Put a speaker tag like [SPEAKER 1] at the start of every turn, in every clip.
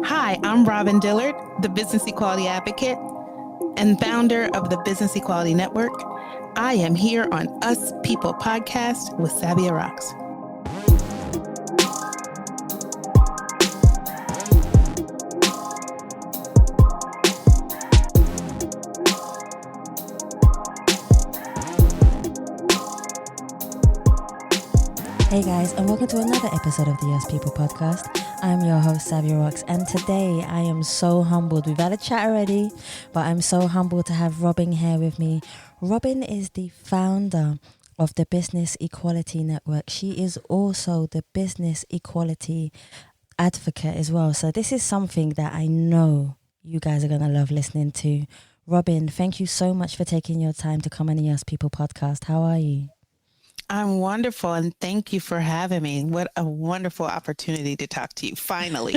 [SPEAKER 1] Hi, I'm Robin Dillard, the Business Equality Advocate and founder of the Business Equality Network. I am here on Us People podcast with Savia Rocks.
[SPEAKER 2] Hey guys, and welcome to another episode of the Us People podcast. I'm your host, Savia Rocks, and today I am so humbled. We've had a chat already, but I'm so humbled to have Robin here with me. Robin is the founder of the Business Equality Network. She is also the Business Equality Advocate as well. So this is something that I know you guys are going to love listening to. Robin, thank you so much for taking your time to come on the Us People podcast. How are you?
[SPEAKER 1] I'm wonderful, and thank you for having me. What a wonderful opportunity to talk to you, finally.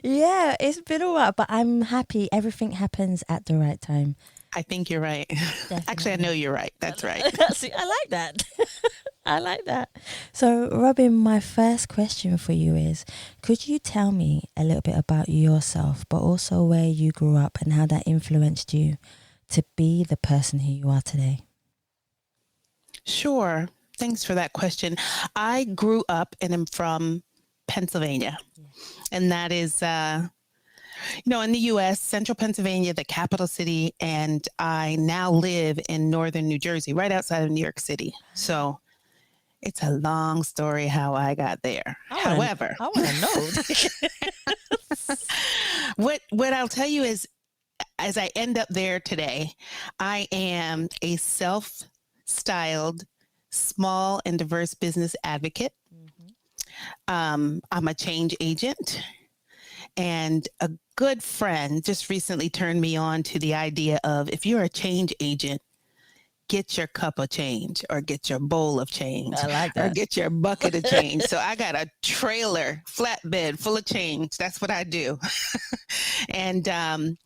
[SPEAKER 2] Yeah, it's been a while, but I'm happy. Everything happens at the right time.
[SPEAKER 1] I think you're right.
[SPEAKER 2] Definitely.
[SPEAKER 1] Actually, I know you're right. That's right.
[SPEAKER 2] See, I like that. I like that. So, Robin, my first question for you is, could you tell me a little bit about yourself, but also where you grew up and how that influenced you to be the person who you are today?
[SPEAKER 1] Sure. Thanks for that question. I grew up and am from Pennsylvania. And that is, in the U.S., central Pennsylvania, the capital city. And I now live in northern New Jersey, right outside of New York City. So it's a long story how I got there. However,
[SPEAKER 2] I want to know.
[SPEAKER 1] what I'll tell you is, as I end up there today, I am a self-styled small and diverse business advocate. I'm a change agent, and a good friend just recently turned me on to the idea of, if you're a change agent, get your cup of change or get your bowl of change.
[SPEAKER 2] I like that.
[SPEAKER 1] Or get your bucket of change. So I got a trailer, flatbed full of change. That's what I do. And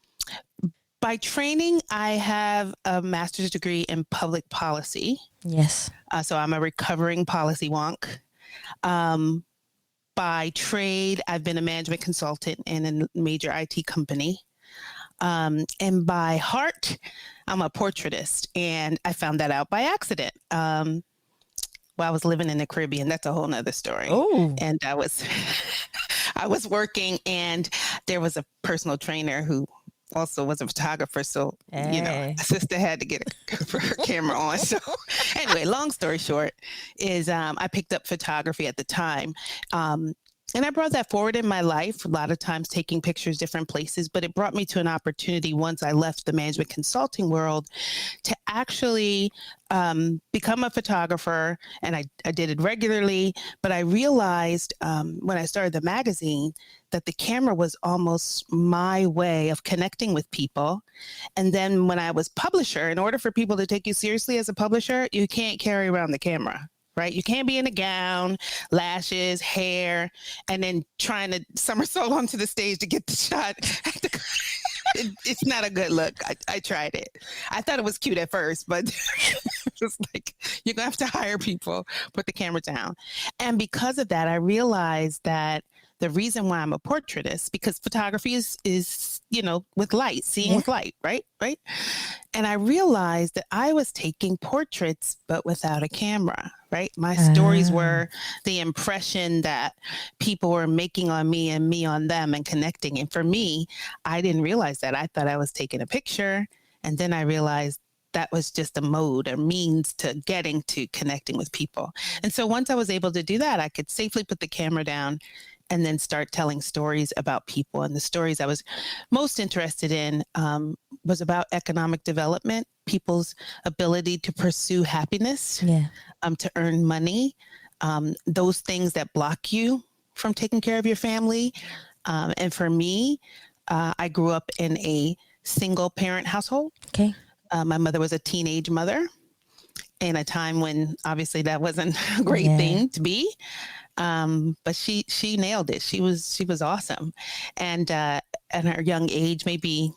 [SPEAKER 1] by training, I have a master's degree in public policy.
[SPEAKER 2] Yes.
[SPEAKER 1] So I'm a recovering policy wonk. By trade, I've been a management consultant in a major IT company. And by heart, I'm a portraitist. And I found that out by accident. While I was living in the Caribbean. That's a whole nother story.
[SPEAKER 2] Oh.
[SPEAKER 1] And I was working, and there was a personal trainer who also was a photographer. So, my sister had to get her camera on. So anyway, long story short is I picked up photography at the time. And I brought that forward in my life, a lot of times taking pictures different places, but it brought me to an opportunity once I left the management consulting world to actually become a photographer. And I did it regularly, but I realized when I started the magazine that the camera was almost my way of connecting with people. And then when I was publisher, in order for people to take you seriously as a publisher, you can't carry around the camera. Right? You can't be in a gown, lashes, hair, and then trying to somersault onto the stage to get the shot. It's not a good look. I tried it. I thought it was cute at first, but it's like, you're going to have to hire people, put the camera down. And because of that, I realized that the reason why I'm a portraitist, because photography is with light, seeing with light, right? And I realized that I was taking portraits, but without a camera, right? My stories were the impression that people were making on me and me on them and connecting. And for me, I didn't realize that. I thought I was taking a picture. And then I realized that was just a mode or means to getting to connecting with people. And so once I was able to do that, I could safely put the camera down and then start telling stories about people. And the stories I was most interested in was about economic development, people's ability to pursue happiness, to earn money, those things that block you from taking care of your family. And for me, I grew up in a single parent household.
[SPEAKER 2] Okay.
[SPEAKER 1] My mother was a teenage mother in a time when obviously that wasn't a great thing to be. But she nailed it. She was awesome. And at her young age, maybe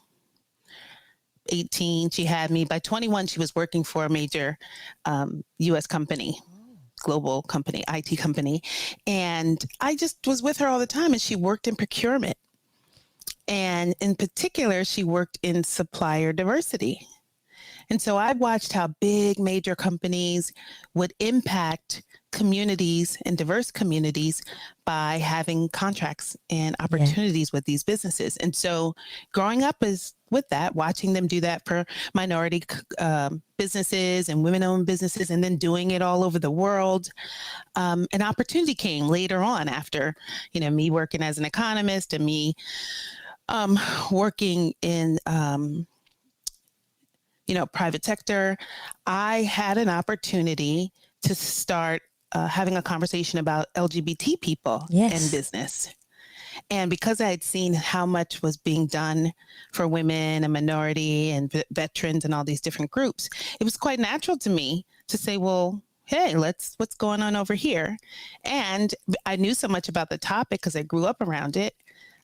[SPEAKER 1] 18, she had me. By 21, she was working for a major U.S. company, global company, IT company. And I just was with her all the time. And she worked in procurement. And in particular, she worked in supplier diversity. And so I watched how big major companies would impact communities and diverse communities by having contracts and opportunities with these businesses. And so growing up is with that, watching them do that for minority businesses and women-owned businesses, and then doing it all over the world. An opportunity came later on after, me working as an economist and me working in private sector. I had an opportunity to start having a conversation about LGBT people in business. And because I had seen how much was being done for women and minority and veterans and all these different groups, it was quite natural to me to say, well, hey, what's going on over here? And I knew so much about the topic because I grew up around it.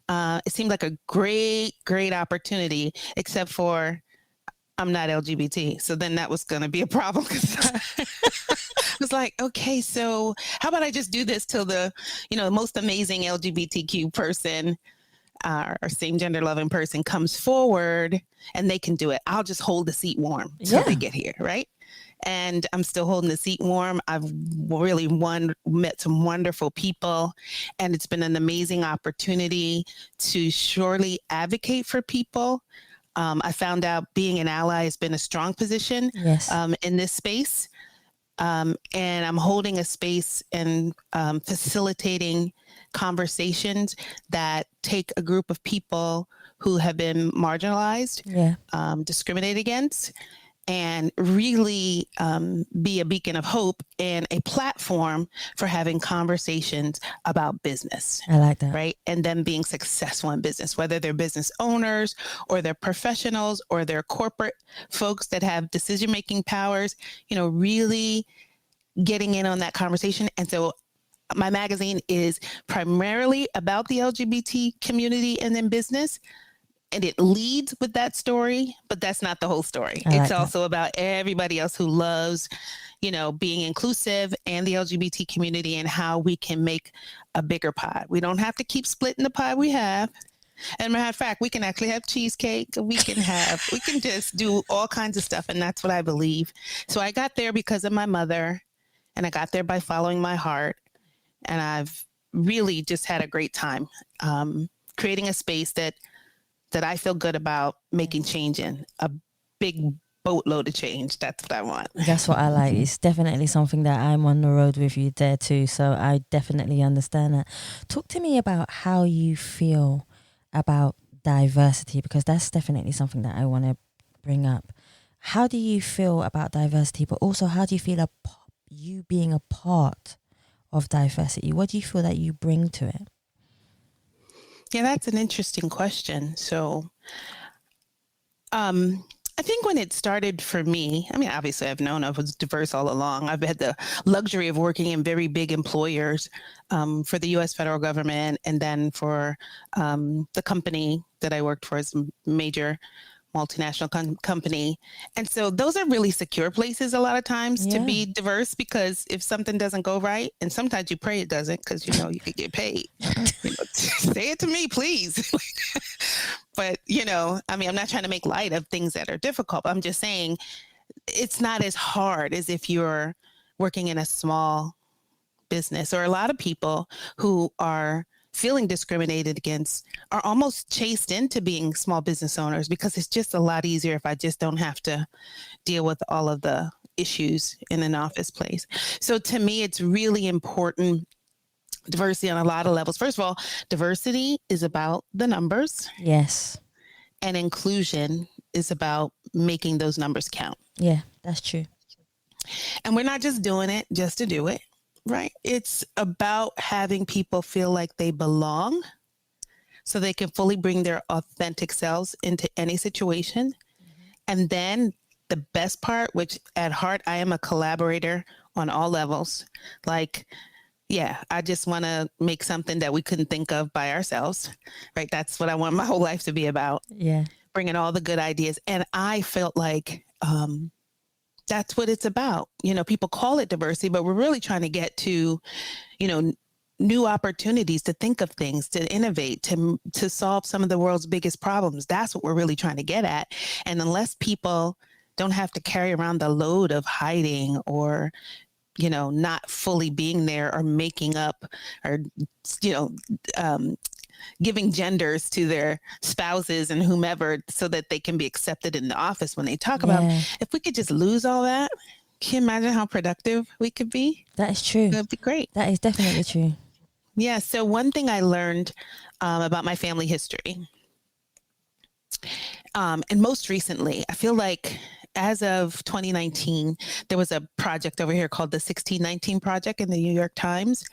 [SPEAKER 1] It seemed like a great, great opportunity, except for I'm not LGBT. So then that was going to be a problem. I was like, okay, so how about I just do this till the, most amazing LGBTQ person or same gender loving person comes forward and they can do it. I'll just hold the seat warm till they get here. Right. And I'm still holding the seat warm. I've really met some wonderful people, and it's been an amazing opportunity to surely advocate for people. I found out being an ally has been a strong position in this space. And I'm holding a space and facilitating conversations that take a group of people who have been marginalized, discriminated against, and really be a beacon of hope and a platform for having conversations about business.
[SPEAKER 2] I like that.
[SPEAKER 1] Right. And them being successful in business, whether they're business owners or they're professionals or they're corporate folks that have decision-making powers, really getting in on that conversation. And so my magazine is primarily about the LGBT community and in business. And it leads with that story, but that's not the whole story. It's also about everybody else who loves, being inclusive and the LGBT community and how we can make a bigger pie. We don't have to keep splitting the pie we have. And matter of fact, we can actually have cheesecake. We can just do all kinds of stuff. And that's what I believe. So I got there because of my mother, and I got there by following my heart. And I've really just had a great time creating a space that I feel good about making change in, a big boatload of change. That's what I want.
[SPEAKER 2] That's what I like. It's definitely something that I'm on the road with you there too. So I definitely understand that. Talk to me about how you feel about diversity, because that's definitely something that I want to bring up. How do you feel about diversity, but also how do you feel about you being a part of diversity? What do you feel that you bring to it?
[SPEAKER 1] Yeah, that's an interesting question. So I think when it started for me, obviously I've known I was diverse all along. I've had the luxury of working in very big employers for the U.S. federal government, and then for the company that I worked for is a major multinational company. And so those are really secure places a lot of times to be diverse, because if something doesn't go right, and sometimes you pray it doesn't, because you could get paid. Say it to me, please. But I'm not trying to make light of things that are difficult. I'm just saying it's not as hard as if you're working in a small business, or a lot of people who are feeling discriminated against are almost chased into being small business owners, because it's just a lot easier if I just don't have to deal with all of the issues in an office place. So to me, it's really important, diversity on a lot of levels. First of all, diversity is about the numbers.
[SPEAKER 2] Yes. And
[SPEAKER 1] inclusion is about making those numbers count.
[SPEAKER 2] Yeah, that's true.
[SPEAKER 1] And we're not just doing it just to do it. Right. It's about having people feel like they belong, so they can fully bring their authentic selves into any situation. And then the best part, which at heart, I am a collaborator on all levels. Like, I just want to make something that we couldn't think of by ourselves. Right. That's what I want my whole life to be about.
[SPEAKER 2] Yeah.
[SPEAKER 1] Bringing all the good ideas. And I felt like, that's what it's about. People call it diversity, but we're really trying to get to, new opportunities to think of things, to innovate, to solve some of the world's biggest problems. That's what we're really trying to get at. And unless people don't have to carry around the load of hiding or, not fully being there or making up or, giving genders to their spouses and whomever so that they can be accepted in the office when they talk about, if we could just lose all that, can you imagine how productive we could be?
[SPEAKER 2] That is true.
[SPEAKER 1] That'd be great.
[SPEAKER 2] That is definitely true.
[SPEAKER 1] Yeah. So one thing I learned about my family history, and most recently, I feel like as of 2019, there was a project over here called the 1619 Project in the New York Times.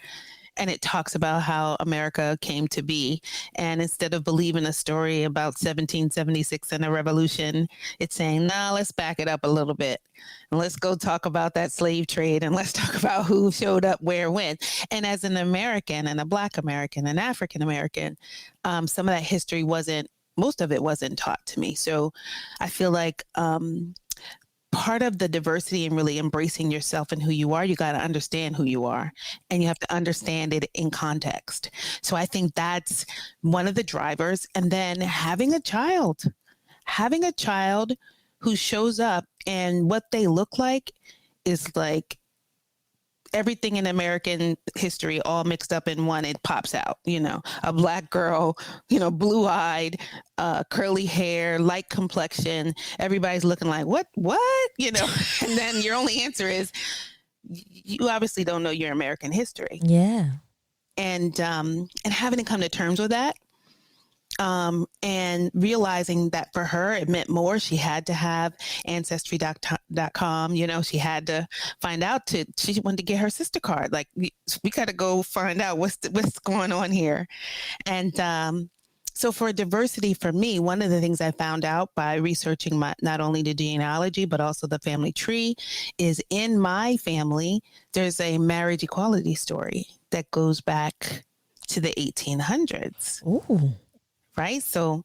[SPEAKER 1] And it talks about how America came to be. And instead of believing a story about 1776 and a revolution, it's saying, nah, let's back it up a little bit. And let's go talk about that slave trade. And let's talk about who showed up where, when. And as an American and a Black American and African American, some of that history most of it wasn't taught to me. So I feel like part of the diversity and really embracing yourself and who you are, you got to understand who you are, and you have to understand it in context. So I think that's one of the drivers. And then having a child who shows up and what they look like is like everything in American history all mixed up in one. It pops out, a Black girl, blue-eyed, curly hair, light complexion. Everybody's looking like, what, and then your only answer is, you obviously don't know your American history.
[SPEAKER 2] Yeah. And
[SPEAKER 1] having to come to terms with that, and realizing that for her, it meant more. She had to have ancestry.com. She had to find out she wanted to get her sister card. Like we got to go find out what's going on here. And, so for diversity, for me, one of the things I found out by researching not only the genealogy, but also the family tree is in my family, there's a marriage equality story that goes back to the 1800s.
[SPEAKER 2] Ooh.
[SPEAKER 1] Right. So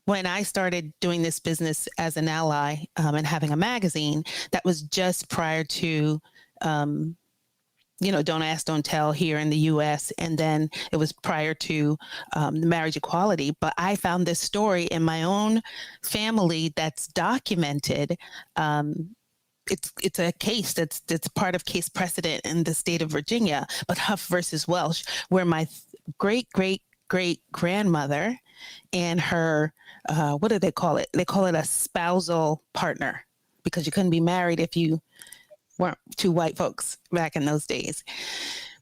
[SPEAKER 1] when I started doing this business as an ally and having a magazine, that was just prior to, Don't Ask, Don't Tell here in the U.S. And then it was prior to the marriage equality. But I found this story in my own family that's documented. It's a case that's part of case precedent in the state of Virginia, but Huff versus Welsh, where my great-great-grandmother and her, what do they call it? They call it a spousal partner, because you couldn't be married if you weren't two white folks back in those days.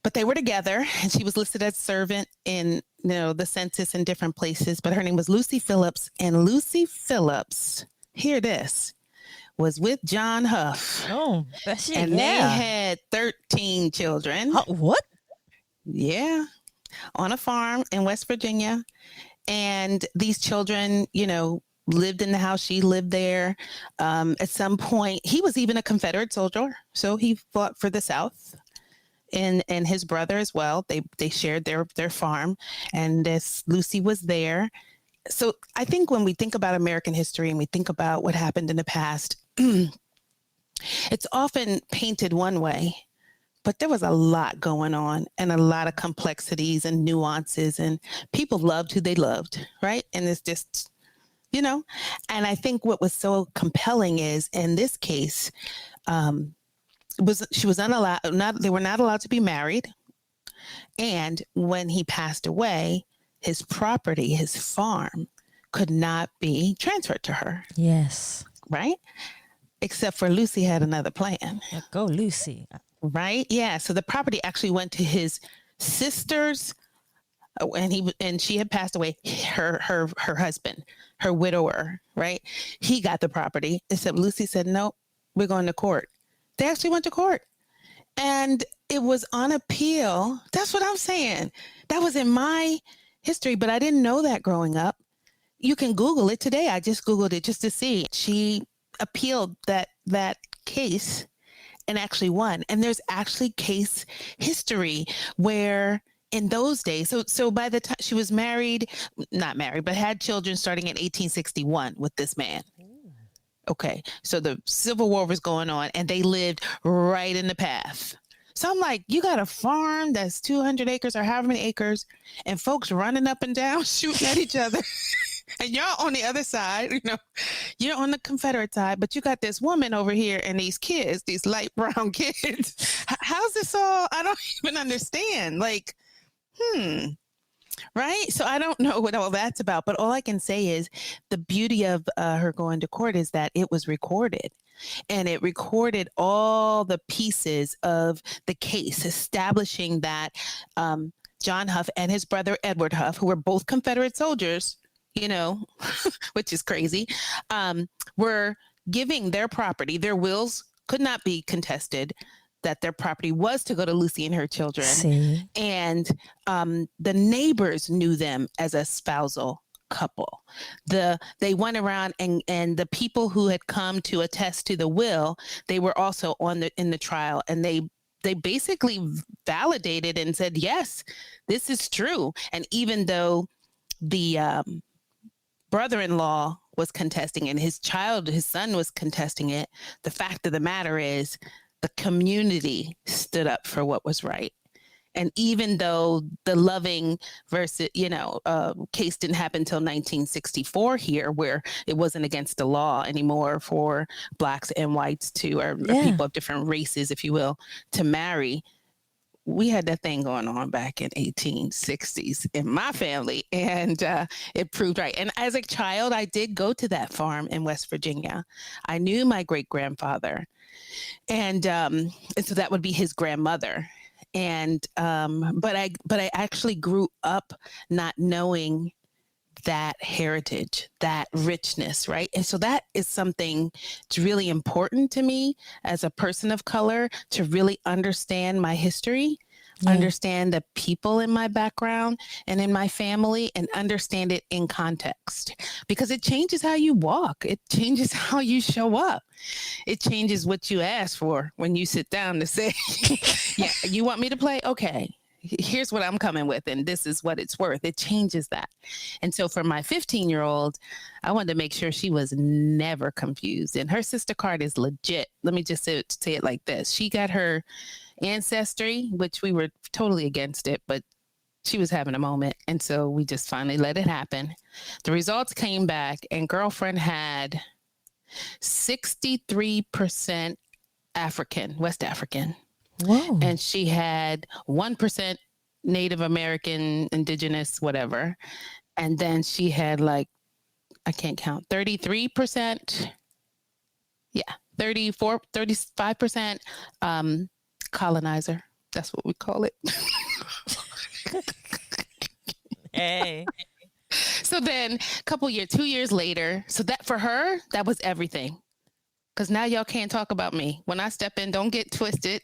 [SPEAKER 1] But they were together, and she was listed as servant in the census in different places. But her name was Lucy Phillips, and Lucy Phillips, hear this, was with John Huff.
[SPEAKER 2] Oh, that's it.
[SPEAKER 1] And they had 13 children.
[SPEAKER 2] What?
[SPEAKER 1] Yeah. On a farm in West Virginia. And these children, lived in the house. She lived there. At some point, he was even a Confederate soldier. So he fought for the South, and his brother as well. They shared their farm, and this Lucy was there. So I think when we think about American history and we think about what happened in the past, it's often painted one way. But there was a lot going on, and a lot of complexities and nuances, and people loved who they loved, right? And it's just, and I think what was so compelling is, in this case, she was they were not allowed to be married. And when he passed away, his property, his farm, could not be transferred to her.
[SPEAKER 2] Yes.
[SPEAKER 1] Right? Except for Lucy had another plan.
[SPEAKER 2] Go Lucy.
[SPEAKER 1] Right? Yeah. So the property actually went to his sister's, and she had passed away. Her husband, her widower, right? He got the property. Except Lucy said, "No, we're going to court." They actually went to court, and it was on appeal. That's what I'm saying. That was in my history, but I didn't know that growing up. You can Google it today. I just Googled it just to see. She appealed that case and actually won. And there's actually case history where in those days, so by the time she was not married, but had children starting in 1861 with this man. Okay. So the Civil War was going on, and they lived right in the path. So I'm like, you got a farm that's 200 acres or however many acres, and folks running up and down, shooting at each other. And y'all on the other side, you're on the Confederate side, but you got this woman over here and these kids, these light brown kids. How's this all? I don't even understand. Like, right? So I don't know what all that's about, but all I can say is the beauty of her going to court is that it was recorded. And it recorded all the pieces of the case, establishing that John Huff and his brother Edward Huff, who were both Confederate soldiers, which is crazy, were giving their property, their wills could not be contested, that their property was to go to Lucy and her children.
[SPEAKER 2] See?
[SPEAKER 1] And the neighbors knew them as a spousal couple. They went around and the people who had come to attest to the will, they were also in the trial, and they basically validated and said, yes, this is true. And even though the brother-in-law was contesting and his son was contesting it, the fact of the matter is the community stood up for what was right. And even though the Loving versus, case didn't happen until 1964 here, where it wasn't against the law anymore for blacks and whites or people of different races, if you will, to marry, we had that thing going on back in 1860s in my family, and it proved right. And as a child, I did go to that farm in West Virginia. I knew my great-grandfather, and so that would be his grandmother. And but I actually grew up not knowing that heritage, that richness, right? And so that is something that's really important to me as a person of color, to really understand my history, understand the people in my background and in my family, and understand it in context, because it changes how you walk. It changes how you show up. It changes what you ask for when you sit down to say, yeah, you want me to play? Okay. Here's what I'm coming with, and this is what it's worth. It changes that. And so for my 15-year-old, I wanted to make sure she was never confused. And her sister card is legit. Let me just say it like this. She got her ancestry, which we were totally against it, but she was having a moment. And so we just finally let it happen. The results came back, and girlfriend had 63% African, West African.
[SPEAKER 2] Whoa.
[SPEAKER 1] And she had 1% Native American, indigenous, whatever. And then she had I can't count, 33%. Yeah, 35% colonizer. That's what we call it.
[SPEAKER 2] Hey.
[SPEAKER 1] So then 2 years later, so that for her, that was everything. Because now y'all can't talk about me. When I step in, don't get twisted.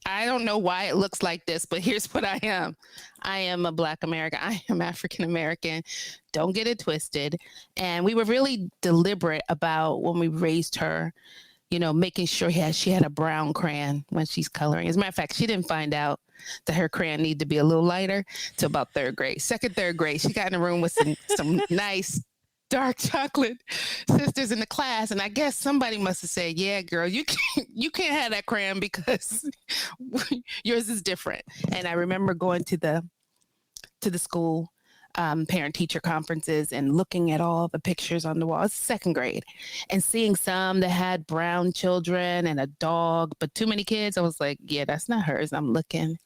[SPEAKER 1] I don't know why it looks like this, but here's what I am. I am a Black American. I am African American. Don't get it twisted. And we were really deliberate about when we raised her, making sure she had a brown crayon when she's coloring. As a matter of fact, she didn't find out that her crayon needed to be a little lighter till about third grade. Third grade, she got in a room with some nice dark chocolate sisters in the class, and I guess somebody must have said, yeah, girl, you can't have that crayon because yours is different. And I remember going to the school parent teacher conferences and looking at all the pictures on the wall. It's second grade, and seeing some that had brown children and a dog, but too many kids. I was like, yeah, that's not hers. I'm looking.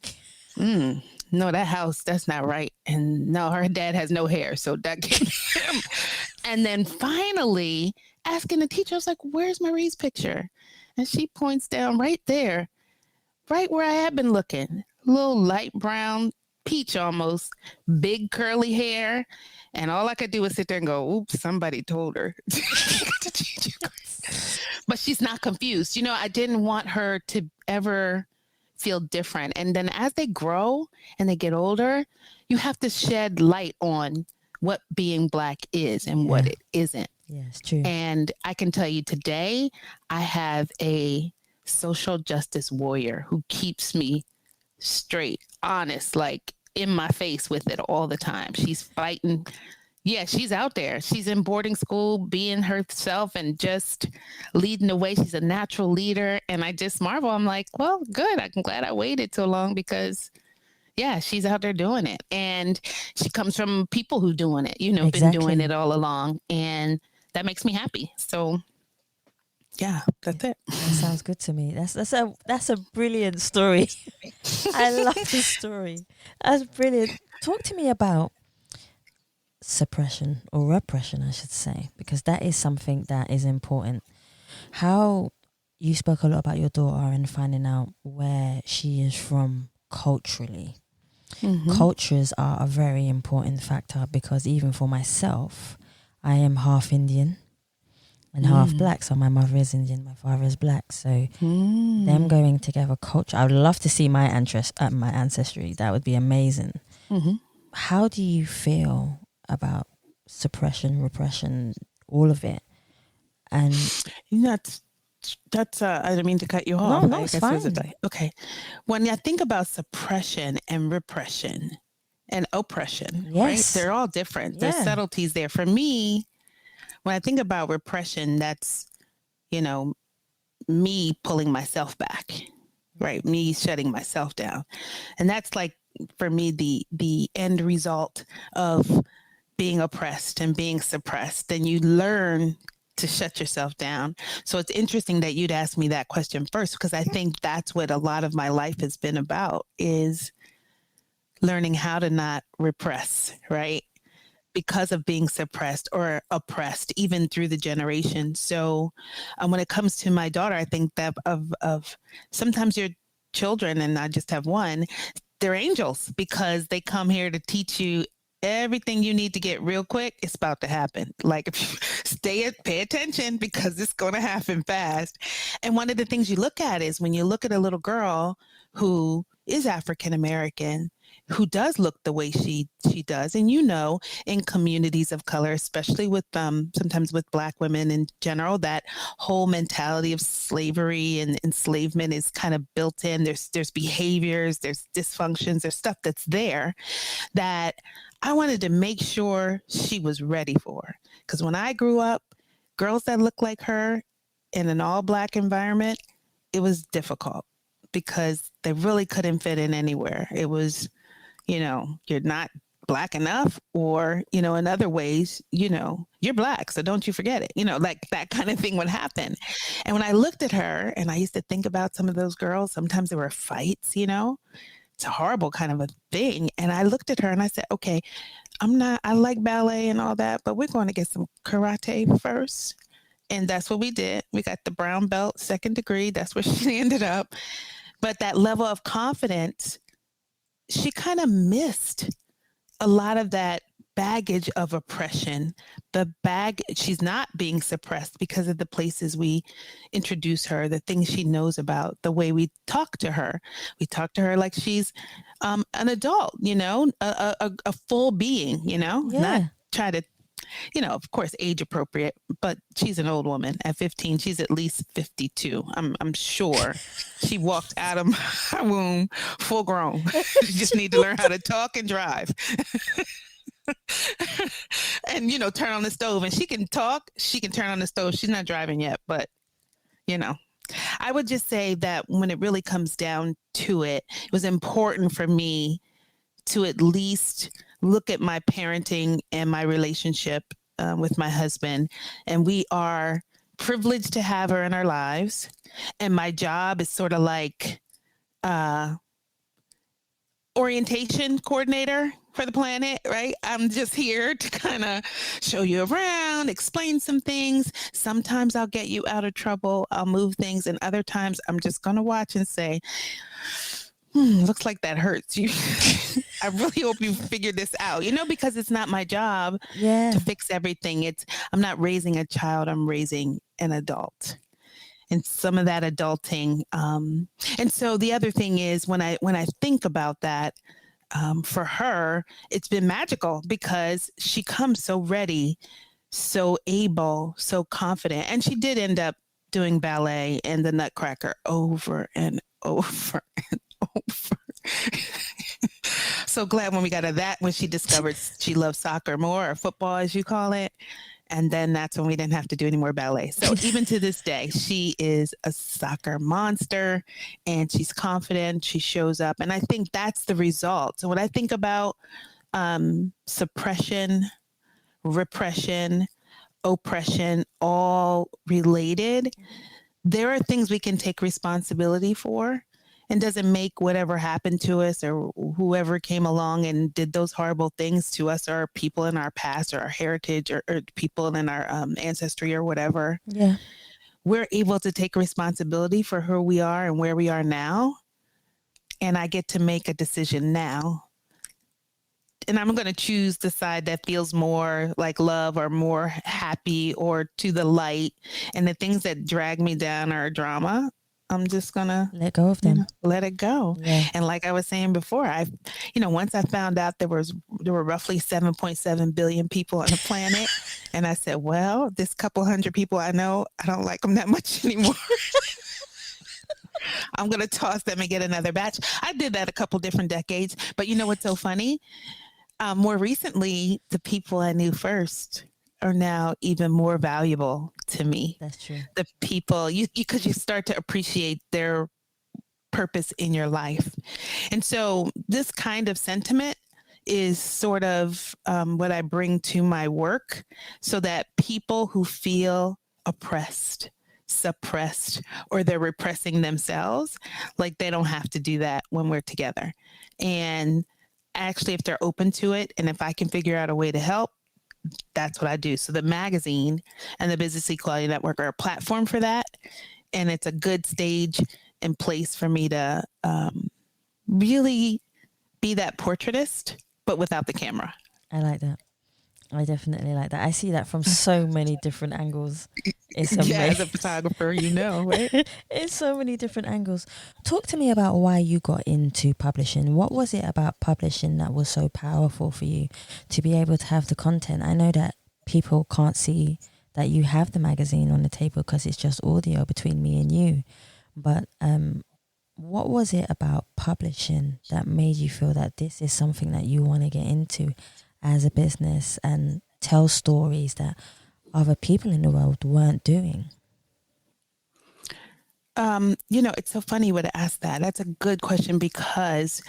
[SPEAKER 1] No, that house, that's not right. And no, her dad has no hair, so that can't be him. And then finally asking the teacher, I was like, where's Marie's picture? And she points down right there, right where I had been looking. Little light brown, peach almost, big curly hair. And all I could do was sit there and go, oops, somebody told her. But she's not confused. I didn't want her to ever feel different. And then as they grow and they get older, you have to shed light on what being Black is and what it isn't.
[SPEAKER 2] Yeah, it's true.
[SPEAKER 1] And I can tell you today, I have a social justice warrior who keeps me straight, honest, in my face with it all the time. She's fighting yeah, she's out there. She's in boarding school, being herself and just leading the way. She's a natural leader. And I just marvel. I'm like, well, good. I'm glad I waited so long because, yeah, she's out there doing it. And she comes from people who doing it, you know, been doing
[SPEAKER 2] Exactly.
[SPEAKER 1] it all along. And that makes me happy. So, yeah, that's it.
[SPEAKER 2] That sounds good to me. That's a brilliant story. I love the story. That's brilliant. Talk to me about suppression or repression, I should say, because that is something that is important. How you spoke a lot about your daughter and finding out where she is from culturally.
[SPEAKER 1] Mm-hmm.
[SPEAKER 2] Cultures are a very important factor because even for myself, I am half Indian and half black. So my mother is Indian, my father is black. So them going together, culture. I would love to see my ancestry. That would be amazing.
[SPEAKER 1] Mm-hmm.
[SPEAKER 2] How do you feel about suppression, repression, all of it? And
[SPEAKER 1] that's I didn't mean to cut you off.
[SPEAKER 2] no, it's fine.
[SPEAKER 1] Okay. When I think about suppression and repression and oppression, right?
[SPEAKER 2] Yes.
[SPEAKER 1] They're all different.
[SPEAKER 2] Yeah.
[SPEAKER 1] There's subtleties there. For me, when I think about repression, that's, you know, me pulling myself back, right? Me shutting myself down. And that's like, for me, the end result of being oppressed and being suppressed. And you learn to shut yourself down. So it's interesting that you'd ask me that question first, because I think that's what a lot of my life has been about, is learning how to not repress, right? Because of being suppressed or oppressed, even through the generations. So when it comes to my daughter, I think that of sometimes your children, and I just have one, they're angels because they come here to teach you everything you need to get real quick. It's about to happen. Like, if you pay attention, because it's going to happen fast. And one of the things you look at is when you look at a little girl who is African American, who does look the way she does. And, you know, in communities of color, especially with sometimes with Black women in general, that whole mentality of slavery and enslavement is kind of built in. There's behaviors, there's dysfunctions, there's stuff that's there that I wanted to make sure she was ready for. Because when I grew up, girls that looked like her in an all Black environment, it was difficult because they really couldn't fit in anywhere. It was, you know, you're not Black enough, or, you know, in other ways, you know, you're Black, so don't you forget it. You know, like that kind of thing would happen. And when I looked at her, and I used to think about some of those girls, sometimes there were fights, you know, it's a horrible kind of a thing. And I looked at her and I said, okay, I like ballet and all that, but we're going to get some karate first. And that's what we did. We got the brown belt, 2nd degree. That's where she ended up. But that level of confidence, she kind of missed a lot of that baggage of oppression. She's not being suppressed because of the places we introduce her, the things she knows about, the way we talk to her. We talk to her like she's an adult, you know, a full being, you know, not try to, you know, of course, age appropriate, but she's an old woman at 15. She's at least 52. I'm sure she walked out of my womb full grown. She just need to learn how to talk and drive. And, you know, turn on the stove. And she can talk, she can turn on the stove. She's not driving yet, but, you know, I would just say that when it really comes down to it, it was important for me to at least look at my parenting and my relationship with my husband. And we are privileged to have her in our lives. And my job is sort of like orientation coordinator for the planet, right? I'm just here to kind of show you around, explain some things. Sometimes I'll get you out of trouble. I'll move things. And other times I'm just going to watch and say, looks like that hurts you. I really hope you figured this out, you know, because it's not my job to fix everything. I'm not raising a child. I'm raising an adult. And some of that adulting. And so the other thing is when I think about that, for her, it's been magical because she comes so ready, so able, so confident. And she did end up doing ballet and the Nutcracker over and over and over. So so glad when we got to that, when she discovered she loved soccer more, or football, as you call it. And then that's when we didn't have to do any more ballet. So even to this day, she is a soccer monster and she's confident. She shows up. And I think that's the result. So when I think about suppression, repression, oppression, all related, there are things we can take responsibility for, and doesn't make whatever happened to us or whoever came along and did those horrible things to us, or people in our past or our heritage, or people in our ancestry or whatever.
[SPEAKER 2] Yeah.
[SPEAKER 1] We're able to take responsibility for who we are and where we are now. And I get to make a decision now. And I'm going to choose the side that feels more like love or more happy or to the light. And the things that drag me down are drama. I'm just going to
[SPEAKER 2] let go of them.
[SPEAKER 1] Let it go.
[SPEAKER 2] Yeah.
[SPEAKER 1] And like I was saying before, once I found out there were roughly 7.7 billion people on the planet. And I said, well, this couple hundred people I know, I don't like them that much anymore. I'm going to toss them and get another batch. I did that a couple different decades. But you know what's so funny? More recently, the people I knew first are now even more valuable to me.
[SPEAKER 2] That's true.
[SPEAKER 1] The people, because you start to appreciate their purpose in your life. And so this kind of sentiment is sort of what I bring to my work, so that people who feel oppressed, suppressed, or they're repressing themselves, like they don't have to do that when we're together. And actually, if they're open to it, and if I can figure out a way to help, that's what I do. So the magazine and the Business Equality Network are a platform for that. And it's a good stage and place for me to really be that portraitist, but without the camera.
[SPEAKER 2] I like that. I definitely like that. I see that from so many different angles. It's amazing.
[SPEAKER 1] Yeah, as a photographer, right?
[SPEAKER 2] It's so many different angles. Talk to me about why you got into publishing. What was it about publishing that was so powerful for you to be able to have the content? I know that people can't see that you have the magazine on the table because it's just audio between me and you. But what was it about publishing that made you feel that this is something that you want to get into as a business and tell stories that other people in the world weren't doing?
[SPEAKER 1] It's so funny you would ask that. That's a good question, because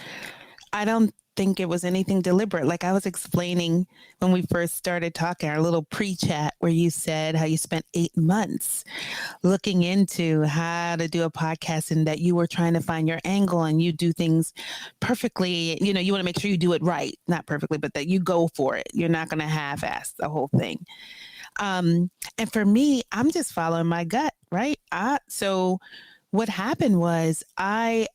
[SPEAKER 1] I don't think it was anything deliberate. Like I was explaining when we first started talking, our little pre-chat, where you said how you spent 8 months looking into how to do a podcast, and that you were trying to find your angle, and you do things perfectly. You want to make sure you do it right, not perfectly, but that you go for it. You're not going to half-ass the whole thing. And for me, I'm just following my gut, right? So what happened was I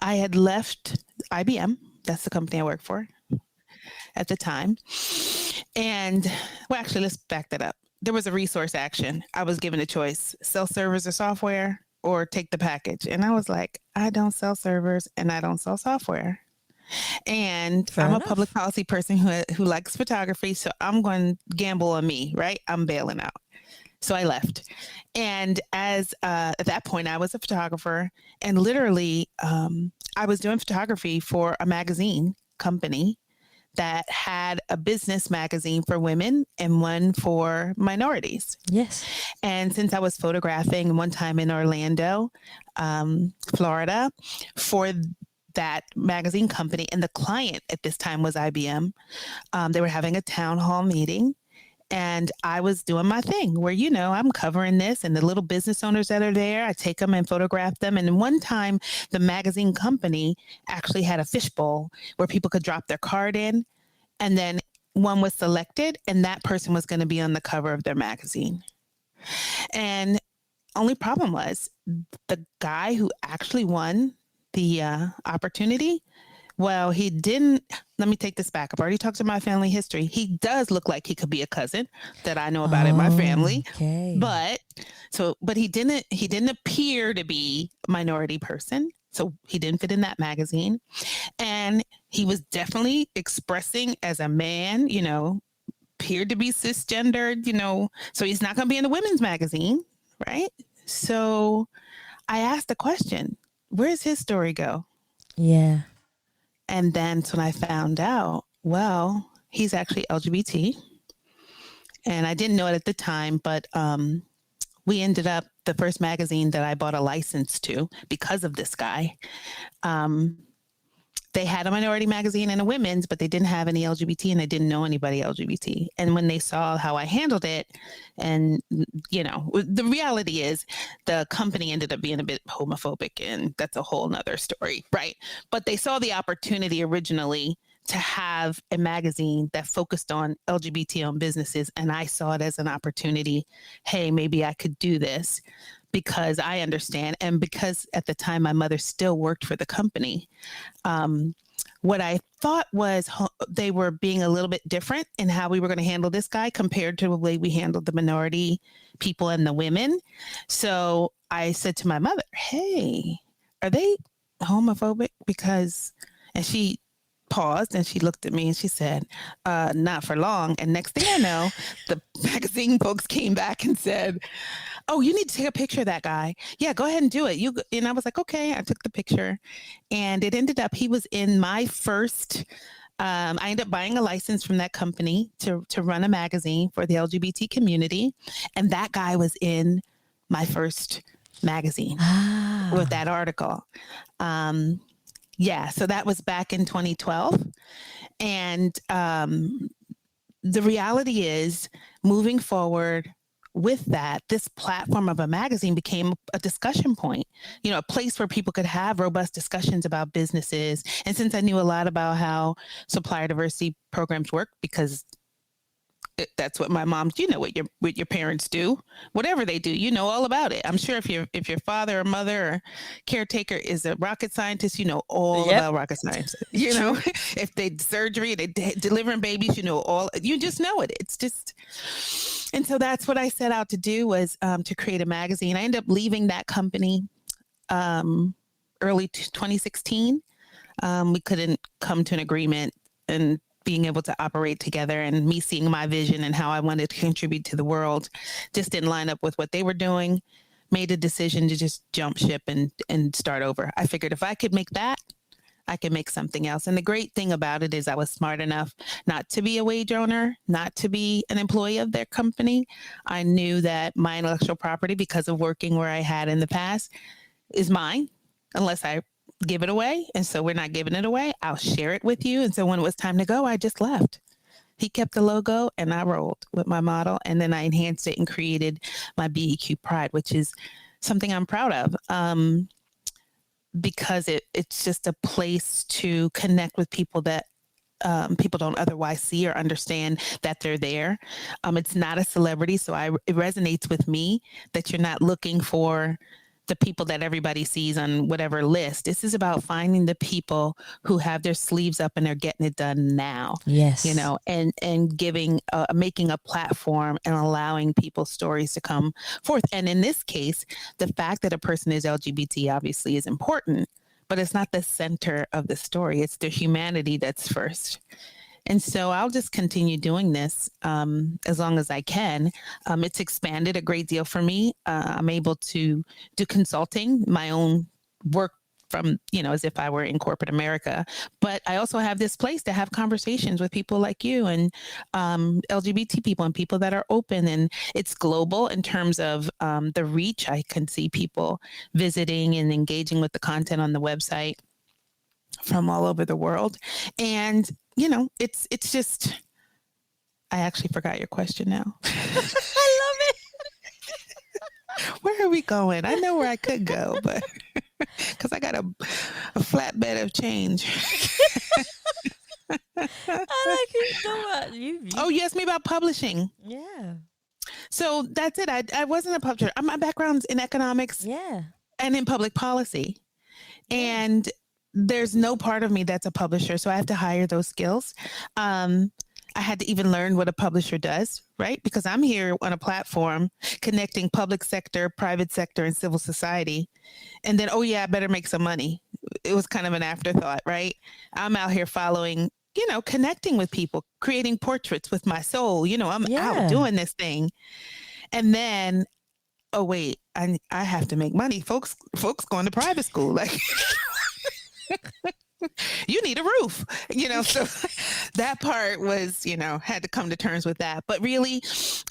[SPEAKER 1] had left IBM. That's the company I worked for at the time. And well, actually, let's back that up. There was a resource action. I was given a choice: sell servers or software, or take the package. And I was like, I don't sell servers and I don't sell software. And I'm a public policy person who likes photography. So I'm going to gamble on me, right? I'm bailing out. So I left. And at that point, I was a photographer, and literally I was doing photography for a magazine company that had a business magazine for women and one for minorities.
[SPEAKER 2] Yes.
[SPEAKER 1] And since I was photographing one time in Orlando, Florida, for that magazine company, and the client at this time was IBM, they were having a town hall meeting. And I was doing my thing where, I'm covering this, and the little business owners that are there, I take them and photograph them. And one time the magazine company actually had a fishbowl where people could drop their card in, and then one was selected, and that person was going to be on the cover of their magazine. And only problem was the guy who actually won the opportunity, well, he didn't. Let me take this back. I've already talked about my family history. He does look like he could be a cousin that I know about in my family.
[SPEAKER 2] Okay.
[SPEAKER 1] But he didn't appear to be a minority person. So he didn't fit in that magazine. And he was definitely expressing as a man, appeared to be cisgendered, so he's not going to be in the women's magazine, right? So I asked the question, where's his story go?
[SPEAKER 2] Yeah.
[SPEAKER 1] And then when I found out, well, he's actually LGBT. And I didn't know it at the time, but we ended up the first magazine that I bought a license to because of this guy. They had a minority magazine and a women's, but they didn't have any LGBT and they didn't know anybody LGBT. And when they saw how I handled it, and, you know, the reality is the company ended up being a bit homophobic, and that's a whole nother story, right? But they saw the opportunity originally to have a magazine that focused on LGBT-owned businesses. And I saw it as an opportunity. Hey, maybe I could do this because I understand. And because at the time my mother still worked for the company, what I thought was they were being a little bit different in how we were going to handle this guy compared to the way we handled the minority people and the women. So I said to my mother, hey, are they homophobic? Because, and she paused and she looked at me and she said, not for long. And next thing I know, the magazine folks came back and said, oh, you need to take a picture of that guy. Yeah, go ahead and do it. And I was like, okay. I took the picture, and it ended up, he was in my first, I ended up buying a license from that company to run a magazine for the LGBT community. And that guy was in my first magazine with that article. Yeah, so that was back in 2012. And the reality is, moving forward with that, this platform of a magazine became a discussion point, you know, a place where people could have robust discussions about businesses. And since I knew a lot about how supplier diversity programs work, because that's what my mom, you know, what your parents do, whatever they do, you know all about it. I'm sure if your father or mother or caretaker is a rocket scientist, you know all about rocket science. You know, if they surgery, they delivering babies, you know all. You just know it. It's just, and so that's what I set out to do, was to create a magazine. I ended up leaving that company early 2016. We couldn't come to an agreement, and being able to operate together, and me seeing my vision and how I wanted to contribute to the world just didn't line up with what they were doing. Made a decision to just jump ship and start over. I figured if I could make that, I could make something else. And the great thing about it is I was smart enough not to be a wage owner, not to be an employee of their company. I knew that my intellectual property, because of working where I had in the past, is mine unless I give it away. And so we're not giving it away. I'll share it with you. And so when it was time to go, I just left. He kept the logo and I rolled with my model. And then I enhanced it and created my BEQ Pride, which is something I'm proud of, because it's just a place to connect with people that people don't otherwise see or understand that they're there. It's not a celebrity. So it resonates with me that you're not looking for the people that everybody sees on whatever list. This is about finding the people who have their sleeves up and they're getting it done now.
[SPEAKER 2] Yes.
[SPEAKER 1] You know, and giving, making a platform and allowing people's stories to come forth. And in this case, the fact that a person is LGBT obviously is important, but it's not the center of the story. It's the humanity that's first. And so I'll just continue doing this as long as I can. It's expanded a great deal for me. I'm able to do consulting, my own work from, you know, as if I were in corporate America. But I also have this place to have conversations with people like you and LGBT people and people that are open. And it's global in terms of the reach. I can see people visiting and engaging with the content on the website from all over the world. And, you know, it's just, I actually forgot your question now.
[SPEAKER 2] I love it.
[SPEAKER 1] Where are we going? I know where I could go, but because I got a flatbed of change.
[SPEAKER 2] I like it so much.
[SPEAKER 1] Oh, you asked me about publishing.
[SPEAKER 2] Yeah.
[SPEAKER 1] So that's it. I wasn't a publisher. My background's in economics and in public policy. And there's no part of me that's a publisher. So I have to hire those skills. I had to even learn what a publisher does, right? Because I'm here on a platform connecting public sector, private sector, and civil society. And then, oh yeah, I better make some money. It was kind of an afterthought, right? I'm out here following, you know, connecting with people, creating portraits with my soul. You know, I'm out doing this thing. And then, oh wait, I have to make money. Folks going to private school. Like, You need a roof, so that part was, had to come to terms with that. But really,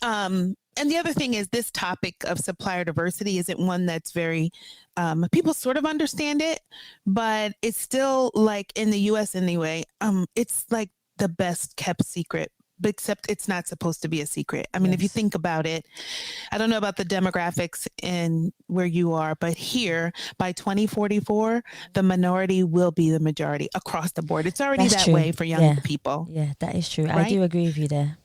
[SPEAKER 1] and the other thing is this topic of supplier diversity isn't one that's very, people sort of understand it, but it's still like in the US anyway, it's like the best kept secret, except it's not supposed to be a secret. I mean, if you think about it, I don't know about the demographics in where you are, but here by 2044, the minority will be the majority across the board. It's already that way for young people.
[SPEAKER 2] Yeah, that is true.
[SPEAKER 1] Right?
[SPEAKER 2] I do agree with you there.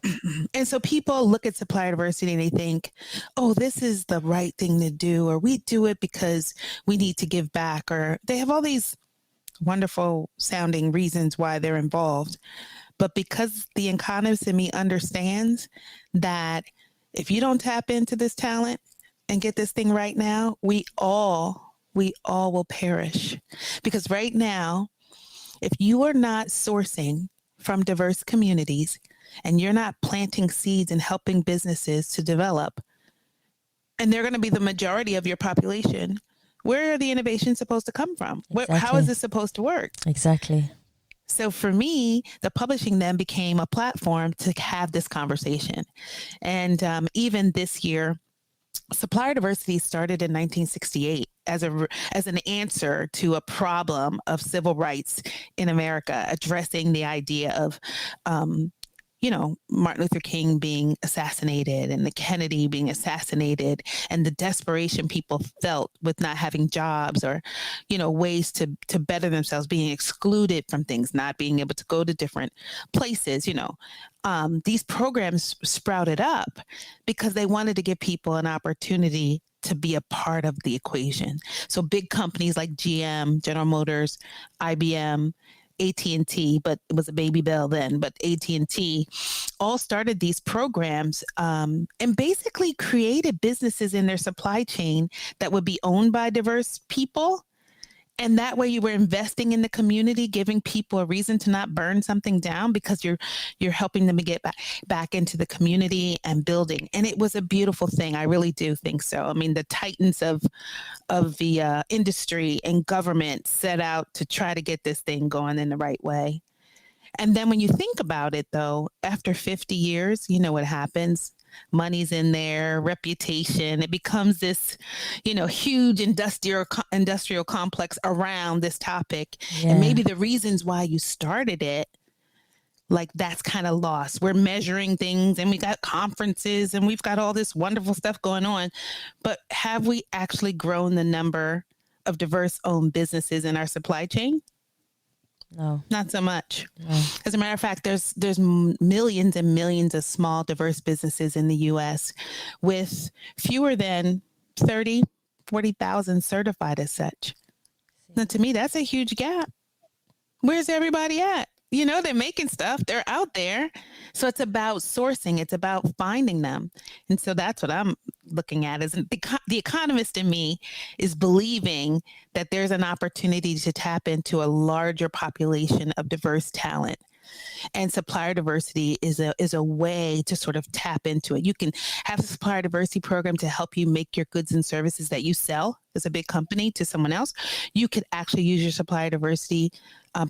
[SPEAKER 1] And so people look at supplier diversity and they think, oh, this is the right thing to do, or we do it because we need to give back, or they have all these wonderful sounding reasons why they're involved. But because the economist in me understands that if you don't tap into this talent and get this thing right now, we all will perish. Because right now, if you are not sourcing from diverse communities and you're not planting seeds and helping businesses to develop, and they're going to be the majority of your population, where are the innovations supposed to come from?
[SPEAKER 2] Exactly.
[SPEAKER 1] How is this supposed to work?
[SPEAKER 2] Exactly.
[SPEAKER 1] So for me, the publishing then became a platform to have this conversation. And even this year, supplier diversity started in 1968 as an answer to a problem of civil rights in America, addressing the idea of Martin Luther King being assassinated and the Kennedy being assassinated, and the desperation people felt with not having jobs or, ways to better themselves, being excluded from things, not being able to go to different places, these programs sprouted up because they wanted to give people an opportunity to be a part of the equation. So big companies like GM, General Motors, IBM, AT&T, but it was a baby bell then, but AT&T all started these programs and basically created businesses in their supply chain that would be owned by diverse people. And that way you were investing in the community, giving people a reason to not burn something down because you're helping them to get back into the community and building. And it was a beautiful thing. I really do think so. I mean, the titans of the industry and government set out to try to get this thing going in the right way. And then when you think about it, though, after 50 years, you know what happens? Money's in there, reputation. It becomes this, huge industrial complex around this topic. Yeah. And maybe the reasons why you started it, like that's kind of lost. We're measuring things and we got conferences and we've got all this wonderful stuff going on. But have we actually grown the number of diverse owned businesses in our supply chain?
[SPEAKER 2] No,
[SPEAKER 1] not so much. No. As a matter of fact, there's millions and millions of small, diverse businesses in the U.S. with fewer than 30, 40,000 certified as such. Now, to me, that's a huge gap. Where's everybody at? They're making stuff. They're out there. So it's about sourcing. It's about finding them. And so that's what I'm looking at. Is the economist in me is believing that there's an opportunity to tap into a larger population of diverse talent. And supplier diversity is a way to sort of tap into it. You can have a supplier diversity program to help you make your goods and services that you sell as a big company to someone else. You could actually use your supplier diversity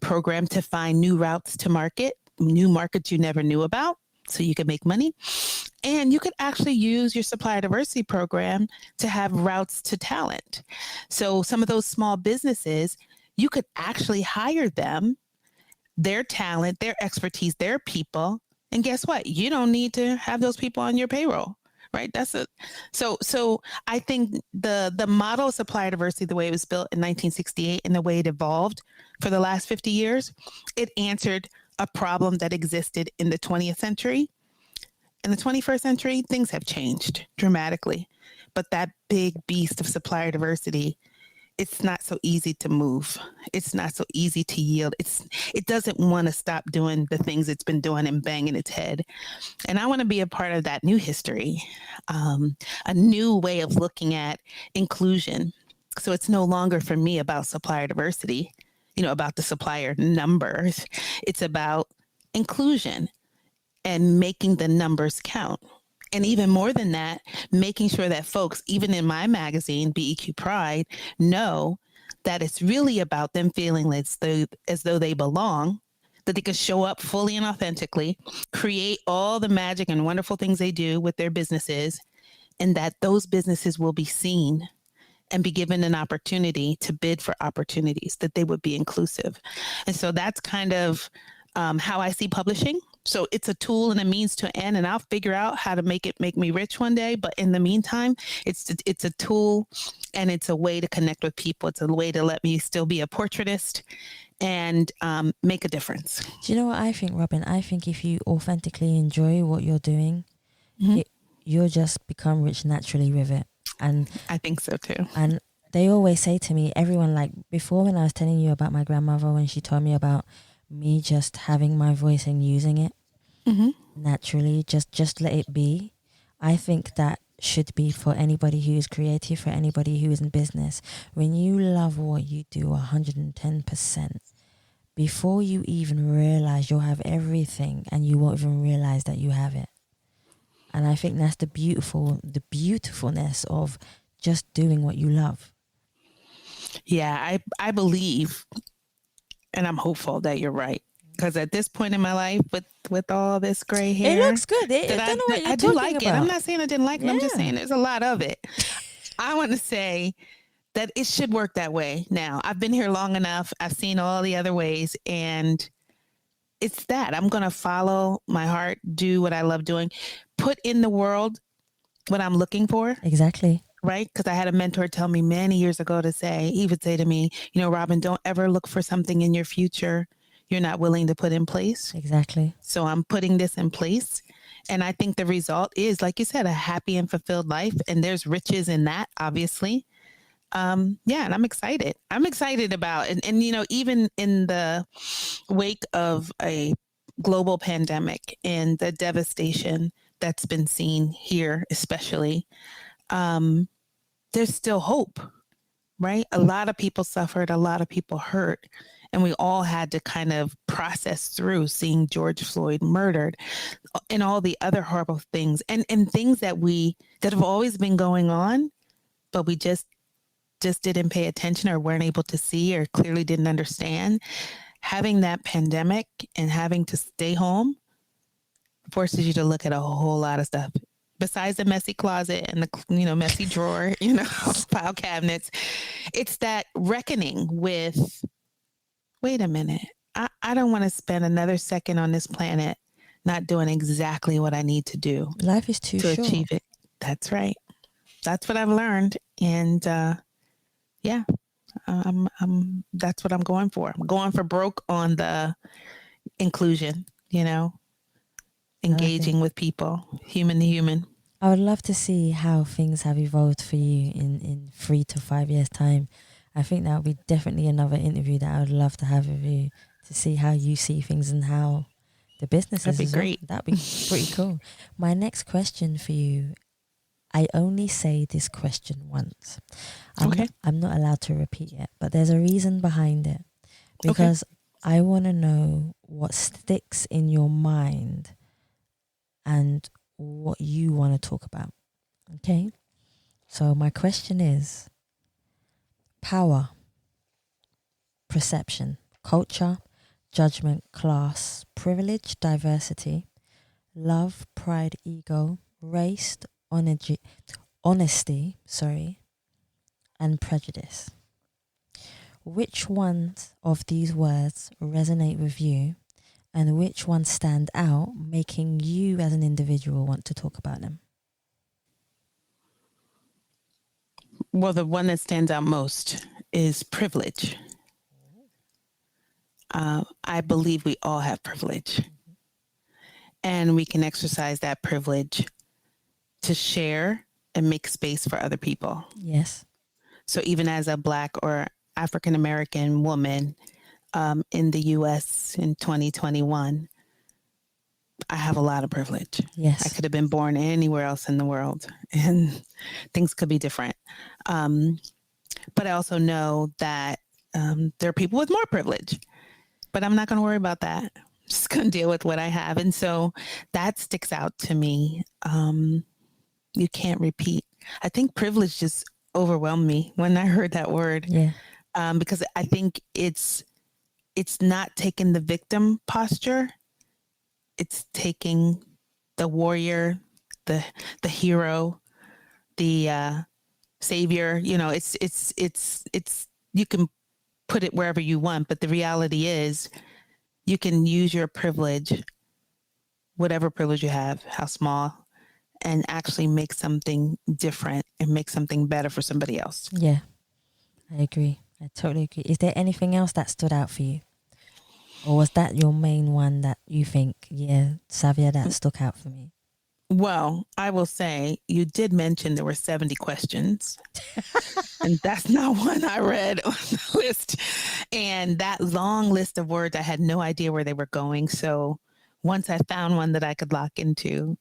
[SPEAKER 1] program to find new routes to market, new markets you never knew about, so you can make money. And you could actually use your supplier diversity program to have routes to talent. So some of those small businesses, you could actually hire them, their talent, their expertise, their people. And guess what? You don't need to have those people on your payroll, right? So I think the model of supplier diversity, the way it was built in 1968 and the way it evolved for the last 50 years, it answered a problem that existed in the 20th century. In the 21st century, things have changed dramatically. But that big beast of supplier diversity, it's not so easy to move. It's not so easy to yield. It doesn't want to stop doing the things it's been doing and banging its head. And I want to be a part of that new history, a new way of looking at inclusion. So it's no longer for me about supplier diversity, about the supplier numbers. It's about inclusion and making the numbers count. And even more than that, making sure that folks, even in my magazine, BEQ Pride, know that it's really about them feeling as though they belong, that they can show up fully and authentically, create all the magic and wonderful things they do with their businesses, and that those businesses will be seen and be given an opportunity to bid for opportunities, that they would be inclusive. And so that's kind of how I see publishing. So it's a tool and a means to an end, and I'll figure out how to make me rich one day. But in the meantime, it's a tool, and it's a way to connect with people. It's a way to let me still be a portraitist and make a difference.
[SPEAKER 2] Do you know what I think, Robin? I think if you authentically enjoy what you're doing, you'll just become rich naturally with it. And
[SPEAKER 1] I think so too.
[SPEAKER 2] And they always say to me, everyone, like before when I was telling you about my grandmother, when she told me about me just having my voice and using it naturally, just let it be. I think that should be for anybody who is creative, for anybody who is in business. When you love what you do 110%, before you even realize you'll have everything, and you won't even realize that you have it. And I think that's the beautifulness of just doing what you love.
[SPEAKER 1] Yeah, I believe, and I'm hopeful that you're right. Because at this point in my life, with all this gray hair,
[SPEAKER 2] it looks good. I don't know what you're
[SPEAKER 1] I do like
[SPEAKER 2] about.
[SPEAKER 1] it. I'm not saying I didn't like it. I'm just saying there's a lot of it. I want to say that it should work that way. Now, I've been here long enough. I've seen all the other ways, and it's that I'm going to follow my heart, do what I love doing, put in the world what I'm looking for.
[SPEAKER 2] Exactly.
[SPEAKER 1] Right? Because I had a mentor tell me many years ago he would say to me, Robin, don't ever look for something in your future you're not willing to put in place.
[SPEAKER 2] Exactly.
[SPEAKER 1] So I'm putting this in place. And I think the result is, like you said, a happy and fulfilled life. And there's riches in that, obviously. And I'm excited. I'm excited about it. And even in the wake of a global pandemic and the devastation that's been seen here, especially, there's still hope, right? A lot of people suffered, a lot of people hurt, and we all had to kind of process through seeing George Floyd murdered and all the other horrible things and things that have always been going on, but we just didn't pay attention or weren't able to see or clearly didn't understand. Having that pandemic and having to stay home forces you to look at a whole lot of stuff. Besides the messy closet and the messy drawer, file cabinets, it's that reckoning with, wait a minute, I don't want to spend another second on this planet not doing exactly what I need to do.
[SPEAKER 2] Life is too short
[SPEAKER 1] to achieve it. That's right. That's what I've learned, and that's what I'm going for. I'm going for broke on the inclusion. Engaging with people, human to human.
[SPEAKER 2] I would love to see how things have evolved for you in 3 to 5 years' time. I think that would be definitely another interview that I would love to have with you, to see how you see things and how the business is.
[SPEAKER 1] That'd be great.
[SPEAKER 2] That'd be pretty cool. My next question for you, I only say this question once. I'm not allowed to repeat it, but there's a reason behind it. Because I want to know what sticks in your mind and what you want to talk about. Okay? So my question is power, perception, culture, judgment, class, privilege, diversity, love, pride, ego, race, honesty, and prejudice. Which ones of these words resonate with you, and which ones stand out, making you as an individual want to talk about them?
[SPEAKER 1] Well, the one that stands out most is privilege. I believe we all have privilege, and we can exercise that privilege to share and make space for other people.
[SPEAKER 2] Yes.
[SPEAKER 1] So even as a Black or African American woman in the U.S. in 2021, I have a lot of privilege.
[SPEAKER 2] Yes.
[SPEAKER 1] I could have been born anywhere else in the world and things could be different. But I also know that there are people with more privilege, but I'm not going to worry about that. I'm just going to deal with what I have. And so that sticks out to me. You can't repeat. I think privilege just overwhelmed me when I heard that word.
[SPEAKER 2] Yeah.
[SPEAKER 1] because I think it's not taking the victim posture. It's taking the warrior, the hero, the savior. You know, it's you can put it wherever you want, but the reality is you can use your privilege, whatever privilege you have, how small, and actually make something different and make something better for somebody else.
[SPEAKER 2] Yeah, I agree. I totally agree. Is there anything else that stood out for you? Or was that your main one that you think, yeah, Savia, that stuck out for me?
[SPEAKER 1] Well, I will say you did mention there were 70 questions, and that's not one I read on the list. And that long list of words, I had no idea where they were going. So once I found one that I could lock into,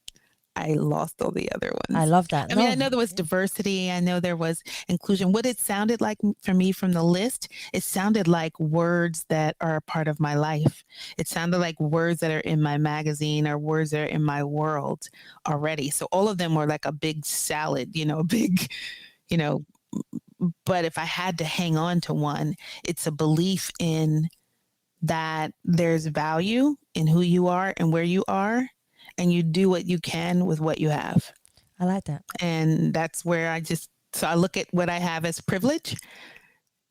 [SPEAKER 1] I lost all the other ones.
[SPEAKER 2] I love that.
[SPEAKER 1] I mean, I know there was diversity. I know there was inclusion. What it sounded like for me from the list, it sounded like words that are a part of my life. It sounded like words that are in my magazine or words that are in my world already. So all of them were like a big salad, you know, a big, you know, but if I had to hang on to one, it's a belief in that there's value in who you are and where you are, and you do what you can with what you have.
[SPEAKER 2] I like that.
[SPEAKER 1] And that's where so I look at what I have as privilege,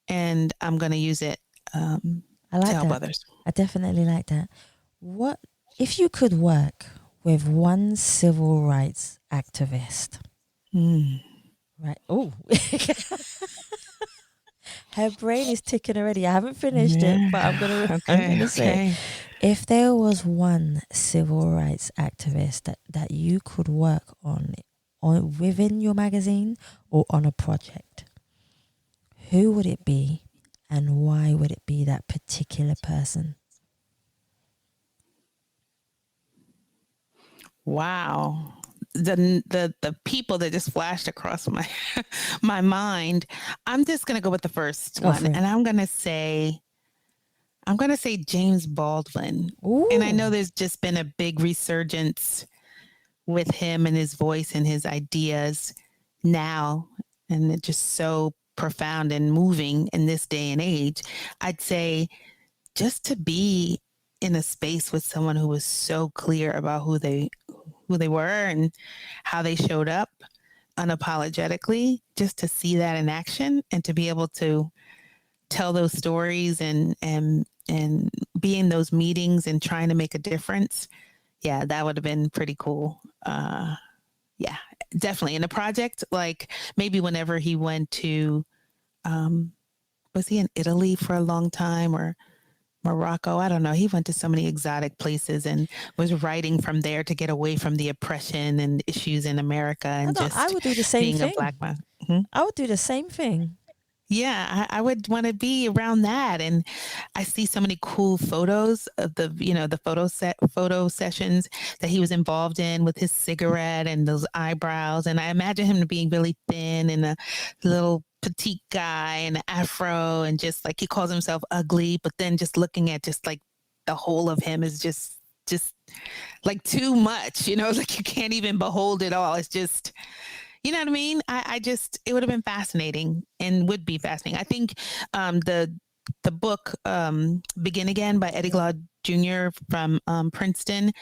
[SPEAKER 1] and I'm going to use it
[SPEAKER 2] I like
[SPEAKER 1] to help
[SPEAKER 2] that.
[SPEAKER 1] others.
[SPEAKER 2] I definitely like that. What if you could work with one civil rights activist? Right. Oh, her brain is ticking already. I haven't finished it, but I'm gonna say, if there was one civil rights activist that you could work on within your magazine or on a project, who would it be, and why would it be that particular person?
[SPEAKER 1] Wow. The people that just flashed across my my mind. I'm just gonna go with the first one, and I'm gonna say James Baldwin.
[SPEAKER 2] Ooh.
[SPEAKER 1] And I know there's just been a big resurgence with him and his voice and his ideas now, and it's just so profound and moving in this day and age. I'd say just to be in a space with someone who was so clear about who they were and how they showed up unapologetically, just to see that in action and to be able to tell those stories and be in those meetings and trying to make a difference. Yeah, that would have been pretty cool. Yeah, definitely. In a project, like maybe whenever he went to, was he in Italy for a long time or Morocco? I don't know. He went to so many exotic places and was writing from there to get away from the oppression and issues in America and
[SPEAKER 2] I would do the same
[SPEAKER 1] being
[SPEAKER 2] thing.
[SPEAKER 1] a Black man. Mm-hmm.
[SPEAKER 2] I would do the same thing.
[SPEAKER 1] Yeah, I would want to be around that. And I see so many cool photos of the photo sessions that he was involved in with his cigarette and those eyebrows. And I imagine him being really thin and a little petite guy and an afro, and just like he calls himself ugly, but then just looking at just like the whole of him is just like too much, like you can't even behold it all. It's just, you know what I mean? It would have been fascinating and would be fascinating. I think the book Begin Again by Eddie Glaude Jr. from Princeton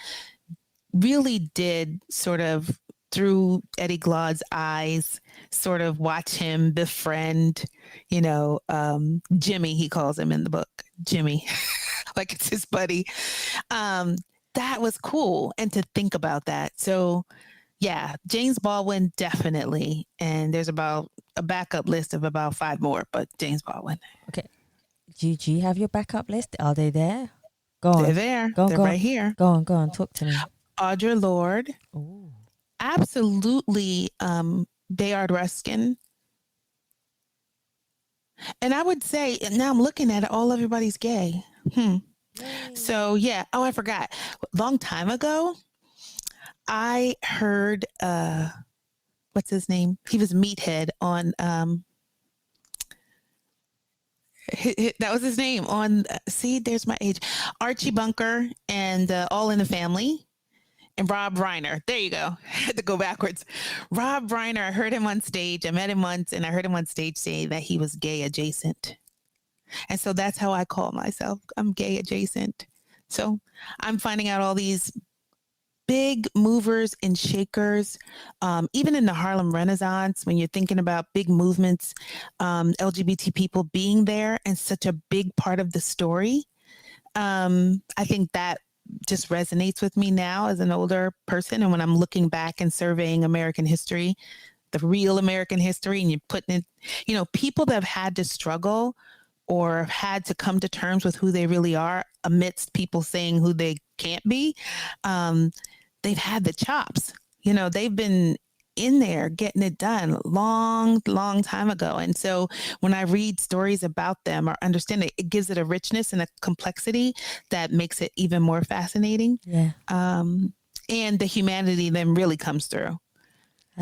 [SPEAKER 1] really did sort of, through Eddie Glaude's eyes, sort of watch him befriend, Jimmy, he calls him in the book, Jimmy, like it's his buddy. That was cool. And to think about that. So yeah, James Baldwin, definitely. And there's about a backup list of about 5 more, but James Baldwin.
[SPEAKER 2] Okay. Do you have your backup list? Are they there? Go on.
[SPEAKER 1] They're there. They're right here.
[SPEAKER 2] Go on. Talk to me.
[SPEAKER 1] Audre Lorde.
[SPEAKER 2] Ooh.
[SPEAKER 1] Absolutely. Bayard Ruskin. And I would say, now I'm looking at it, everybody's gay. So yeah. Oh, I forgot. Long time ago, I heard, what's his name? He was Meathead on, that was his name on, see, there's my age, Archie Bunker and All in the Family, and Rob Reiner. There you go. I had to go backwards. Rob Reiner, I heard him on stage. I met him once, and I heard him on stage say that he was gay adjacent. And so that's how I call myself. I'm gay adjacent. So I'm finding out all these big movers and shakers, even in the Harlem Renaissance, when you're thinking about big movements, LGBT people being there and such a big part of the story. I think that just resonates with me now as an older person. And when I'm looking back and surveying American history, the real American history, and you're putting it, people that have had to struggle or have had to come to terms with who they really are amidst people saying who they can't be, they've had the chops. They've been in there getting it done long time ago. And so when I read stories about them or understand it, it gives it a richness and a complexity that makes it even more fascinating.
[SPEAKER 2] Yeah.
[SPEAKER 1] And the humanity then really comes through.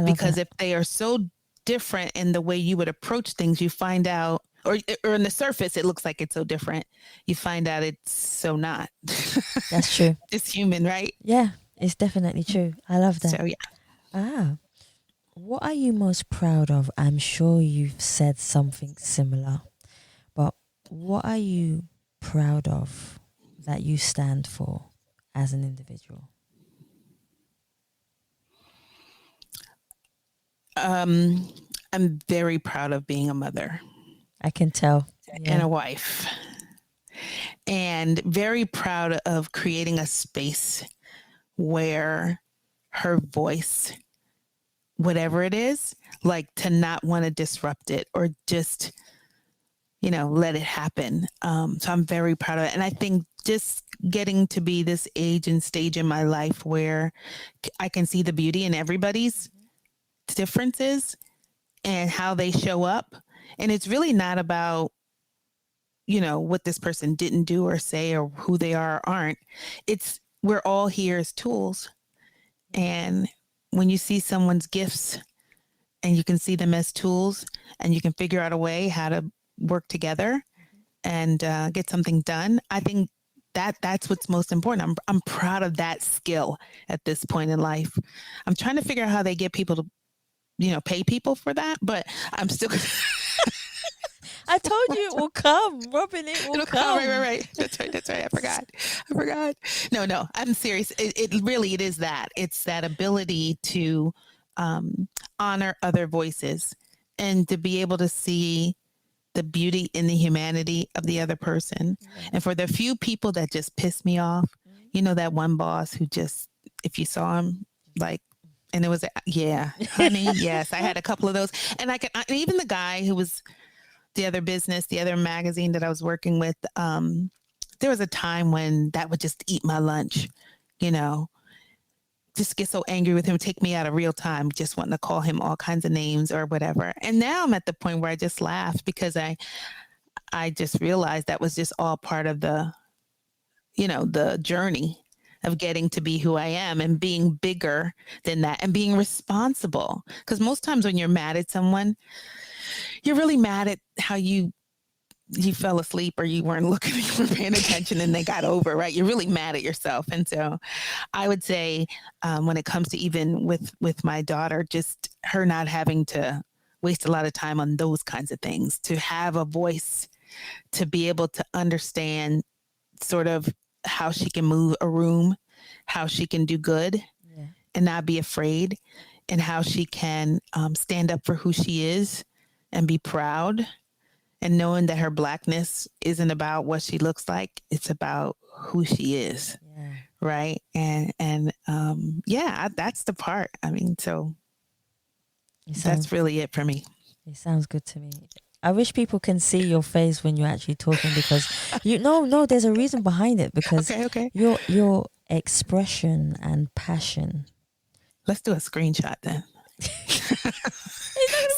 [SPEAKER 1] Because if they are so different in the way you would approach things, you find out, or on the surface, it looks like it's so different. You find out it's so not.
[SPEAKER 2] That's true.
[SPEAKER 1] It's human, right?
[SPEAKER 2] Yeah, it's definitely true. I love that.
[SPEAKER 1] So, yeah.
[SPEAKER 2] What are you most proud of? I'm sure you've said something similar, but what are you proud of that you stand for as an individual?
[SPEAKER 1] I'm very proud of being a mother.
[SPEAKER 2] I can tell.
[SPEAKER 1] And a wife. And very proud of creating a space where her voice, whatever it is, like to not want to disrupt it or just, let it happen. So I'm very proud of it. And I think just getting to be this age and stage in my life where I can see the beauty in everybody's differences and how they show up. And it's really not about, what this person didn't do or say or who they are or aren't. It's we're all here as tools. And when you see someone's gifts and you can see them as tools and you can figure out a way how to work together and get something done, I think that's what's most important. I'm proud of that skill at this point in life. I'm trying to figure out how they get people to, pay people for that, but I'm still.
[SPEAKER 2] I told you it will come, Robin. It'll come.
[SPEAKER 1] Right. That's right. I forgot. No. I'm serious. It really is that. It's that ability to honor other voices and to be able to see the beauty in the humanity of the other person. Mm-hmm. And for the few people that just piss me off, that one boss who just, if you saw him, like, and it was, yeah, honey, yes, I had a couple of those. And even the guy who was the other magazine that I was working with, there was a time when that would just eat my lunch, just get so angry with him, take me out of real time, just wanting to call him all kinds of names or whatever. And now I'm at the point where I just laugh because I just realized that was just all part of the journey of getting to be who I am and being bigger than that and being responsible. Because most times when you're mad at someone, you're really mad at how you fell asleep or you weren't looking, you weren't paying attention and they got over, right? You're really mad at yourself. And so I would say when it comes to even with my daughter, just her not having to waste a lot of time on those kinds of things, to have a voice, to be able to understand sort of how she can move a room, how she can do good and not be afraid, and how she can stand up for who she is and be proud, and knowing that her Blackness isn't about what she looks like, it's about who she is. Yeah. Right. And that's the part. I mean, so that's really it for me.
[SPEAKER 2] It sounds good to me. I wish people can see your face when you're actually talking because there's a reason behind it because
[SPEAKER 1] okay.
[SPEAKER 2] your expression and passion.
[SPEAKER 1] Let's do a screenshot then.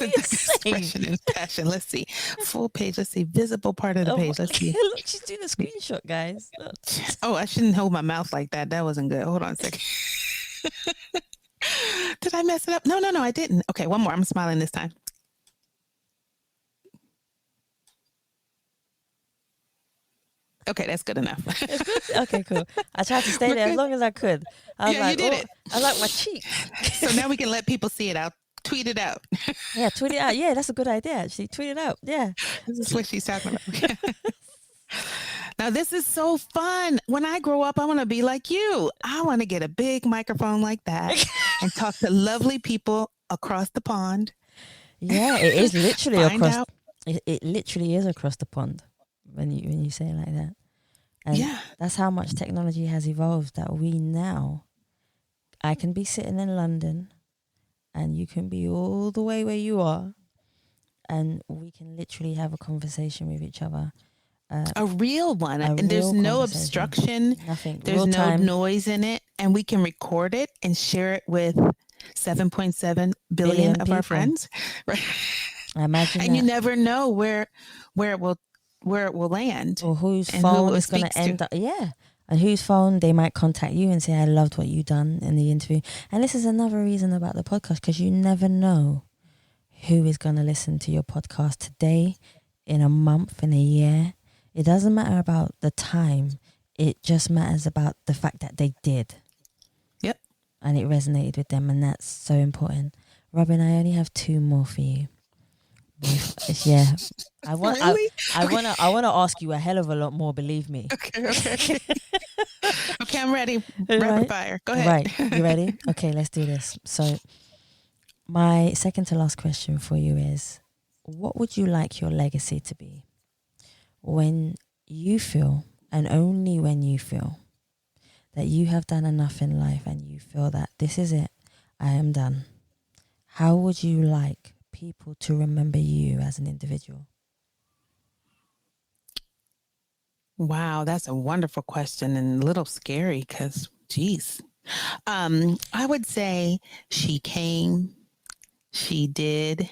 [SPEAKER 1] Expression and passion. Let's see. Full page. Let's see. Visible part of the page. Let's see.
[SPEAKER 2] Look, she's doing a screenshot, guys. Look.
[SPEAKER 1] Oh, I shouldn't hold my mouth like that. That wasn't good. Hold on a second. Did I mess it up? No, I didn't. Okay, one more. I'm smiling this time. Okay, that's good enough.
[SPEAKER 2] It's good? Okay, cool. I tried to stay there as long as I could. I was
[SPEAKER 1] you did it.
[SPEAKER 2] I like my cheek.
[SPEAKER 1] So now we can let people see it. I'll tweet it out.
[SPEAKER 2] Yeah, tweet it out. Yeah, that's a good idea, actually. Tweet it out. Yeah.
[SPEAKER 1] This is what she's talking about. Now, this is so fun. When I grow up, I want to be like you. I want to get a big microphone like that and talk to lovely people across the pond.
[SPEAKER 2] Yeah, it is literally across. It literally is across the pond when you say it like that. And that's how much technology has evolved, that I can be sitting in London and you can be all the way where you are, and we can literally have a conversation with each other.
[SPEAKER 1] A real one. And there's no obstruction.
[SPEAKER 2] Nothing.
[SPEAKER 1] There's no noise in it. And we can record it and share it with 7.7 billion of our friends. Right.
[SPEAKER 2] I imagine
[SPEAKER 1] and you never know where it will land.
[SPEAKER 2] Or whose phone is going to end up. Yeah. And whose phone they might contact you and say, I loved what you done in the interview. And this is another reason about the podcast, because you never know who is going to listen to your podcast today, in a month, in a year. It doesn't matter about the time. It just matters about the fact that they did.
[SPEAKER 1] Yep.
[SPEAKER 2] And it resonated with them, and that's so important. Robin, I only have 2 more for you. Yeah. I want to ask you a hell of a lot more, believe me.
[SPEAKER 1] Okay. Okay, I'm ready. Rapid fire. Go ahead.
[SPEAKER 2] Right. You ready? Okay, let's do this. So my second to last question for you is, what would you like your legacy to be when you feel, and only when you feel, that you have done enough in life and you feel that this is it, I am done? How would you like people to remember you as an individual?
[SPEAKER 1] Wow, that's a wonderful question, and a little scary because, geez. I would say she came, she did,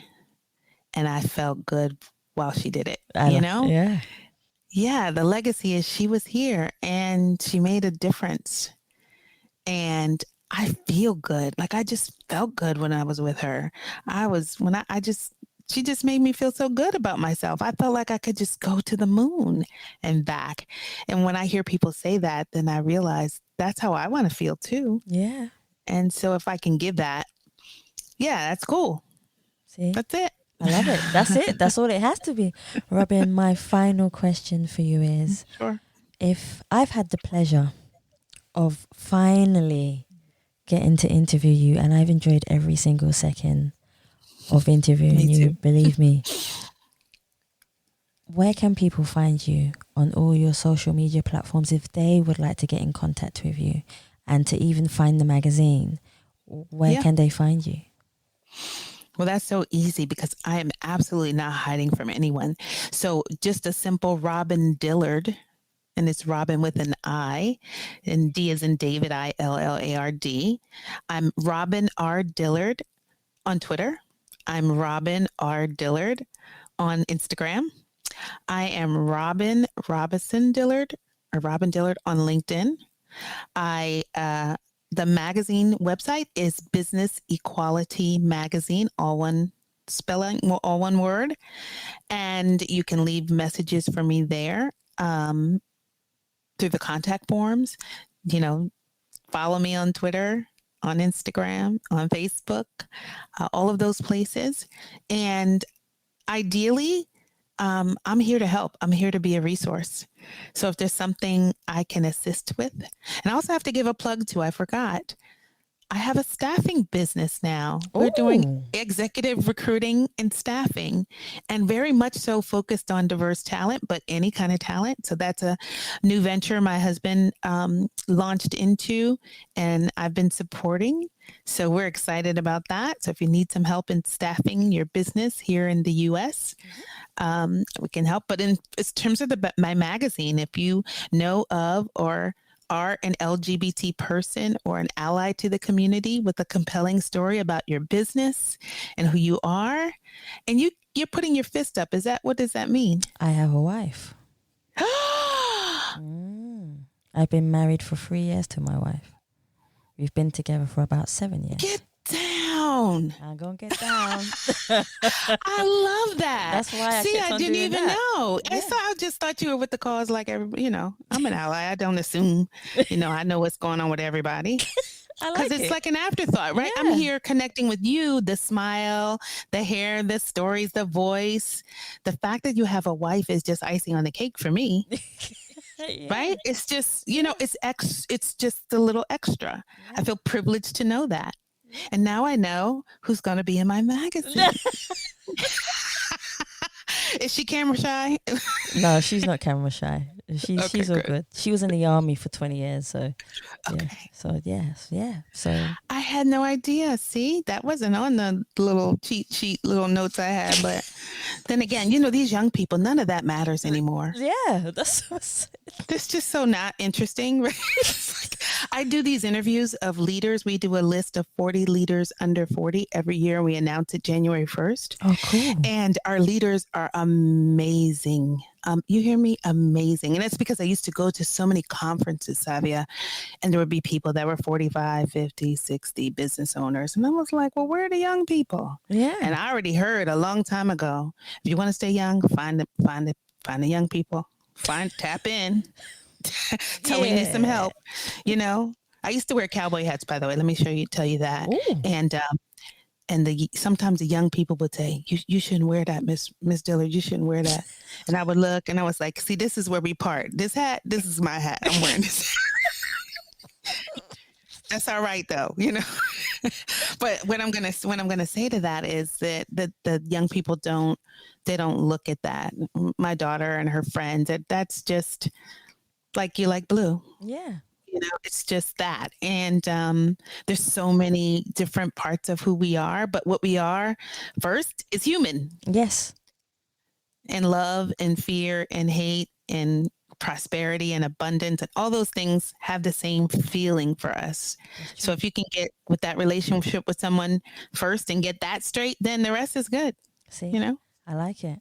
[SPEAKER 1] and I felt good while she did it.
[SPEAKER 2] Yeah.
[SPEAKER 1] Yeah, the legacy is she was here and she made a difference. And I feel good. Like, I just felt good when I was with her. She just made me feel so good about myself. I felt like I could just go to the moon and back. And when I hear people say that, then I realize that's how I want to feel too.
[SPEAKER 2] Yeah.
[SPEAKER 1] And so if I can give that, yeah, that's cool.
[SPEAKER 2] See?
[SPEAKER 1] That's it.
[SPEAKER 2] I love it. That's it. That's all it has to be. Robin, my final question for you is,
[SPEAKER 1] sure,
[SPEAKER 2] if I've had the pleasure of finally getting to interview you, and I've enjoyed every single second of interviewing you, believe me, where can people find you on all your social media platforms if they would like to get in contact with you and to even find the magazine? Where can they find you?
[SPEAKER 1] Well, that's so easy because I am absolutely not hiding from anyone. So just a simple Robin Dillard, and it's Robin with an I, and D as in David, Illard. I'm Robin R. Dillard on Twitter. I'm Robin R. Dillard on Instagram. I am Robin Robinson Dillard, or Robin Dillard on LinkedIn. The magazine website is Business Equality Magazine, all one spelling, all one word. And you can leave messages for me there through the contact forms. Follow me on Twitter, on Instagram, on Facebook, all of those places. And ideally, I'm here to help. I'm here to be a resource. So if there's something I can assist with, and I also have to give a plug to, I forgot, I have a staffing business now. We're doing executive recruiting and staffing, and very much so focused on diverse talent, but any kind of talent. So that's a new venture my husband launched into, and I've been supporting. So we're excited about that. So if you need some help in staffing your business here in the U.S., we can help. But in terms of my magazine, if you know of or are an LGBT person or an ally to the community with a compelling story about your business and who you are, and you're putting your fist up, what does that mean?
[SPEAKER 2] I have a wife. I've been married for 3 years to my wife. We've been together for about 7 years.
[SPEAKER 1] Get down.
[SPEAKER 2] I'm going to get down.
[SPEAKER 1] I love that.
[SPEAKER 2] That's why
[SPEAKER 1] I didn't even know.
[SPEAKER 2] Yeah.
[SPEAKER 1] I just thought you were with the cause like everybody. I'm an ally. I don't assume, I know what's going on with everybody.
[SPEAKER 2] I
[SPEAKER 1] Because
[SPEAKER 2] like
[SPEAKER 1] it's
[SPEAKER 2] it.
[SPEAKER 1] like an afterthought, right? I'm
[SPEAKER 2] Yeah.
[SPEAKER 1] here connecting with you, the smile, the hair, the stories, the voice. The fact that you have a wife is just icing on the cake for me,
[SPEAKER 2] Yeah.
[SPEAKER 1] right? It's just,
[SPEAKER 2] Yeah.
[SPEAKER 1] it's just a little extra. I
[SPEAKER 2] Yeah.
[SPEAKER 1] feel privileged to know that.
[SPEAKER 2] Yeah.
[SPEAKER 1] And now I know who's going to be in my magazine. Is she camera shy?
[SPEAKER 2] No, she's not camera shy.
[SPEAKER 1] Okay,
[SPEAKER 2] She's all
[SPEAKER 1] good.
[SPEAKER 2] good. She was in the army for 20 years, so yeah.
[SPEAKER 1] Okay.
[SPEAKER 2] So yes, yeah. So
[SPEAKER 1] I had no idea. See, that wasn't on the little cheat sheet, little notes I had. But then again, these young people, none of that matters anymore.
[SPEAKER 2] yeah, that's what's
[SPEAKER 1] This just so not interesting, right? It's like, I do these interviews of leaders. We do a list of 40 leaders under 40 every year. We announce it January 1st.
[SPEAKER 2] oh cool.
[SPEAKER 1] And our leaders are amazing. You hear me? Amazing. And it's because I used to go to so many conferences, Savia, and there would be people that were 45, 50, 60 business owners. And I was like, well, where are the young people?
[SPEAKER 2] Yeah.
[SPEAKER 1] And I already heard a long time ago, if you want to stay young, find the young people. Tap in. Tell me you need some help. I used to wear cowboy hats, by the way. Let me tell you that.
[SPEAKER 2] Ooh.
[SPEAKER 1] And sometimes the young people would say, you shouldn't wear that, Miss Dillard. You shouldn't wear that. And I would look and I was like, see, this is where we part. This is my hat. I'm wearing this. That's all right though, But what I'm gonna say to that is that the young people don't look at that. My daughter and her friends, that's just like you like blue.
[SPEAKER 2] Yeah.
[SPEAKER 1] It's just that. And there's so many different parts of who we are, but what we are first is human.
[SPEAKER 2] Yes.
[SPEAKER 1] And love and fear and hate and prosperity and abundance and all those things have the same feeling for us. So if you can get with that relationship with someone first and get that straight, then the rest is good.
[SPEAKER 2] See,
[SPEAKER 1] I
[SPEAKER 2] like it.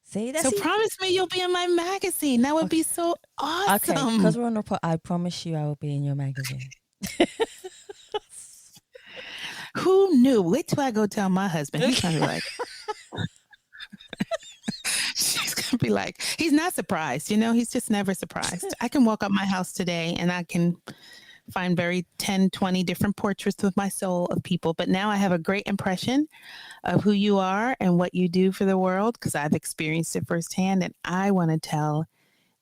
[SPEAKER 2] See,
[SPEAKER 1] so promise me you'll be in my magazine. That would be so awesome.
[SPEAKER 2] Okay, because we're on the pod, I promise you I will be in your magazine.
[SPEAKER 1] Who knew? Wait till I go tell my husband. He's gonna be like, she's gonna be like, he's not surprised. He's just never surprised. I can walk up my house today and I can find 10, 20 different portraits with my soul of people. But now I have a great impression of who you are and what you do for the world because I've experienced it firsthand. And I want to tell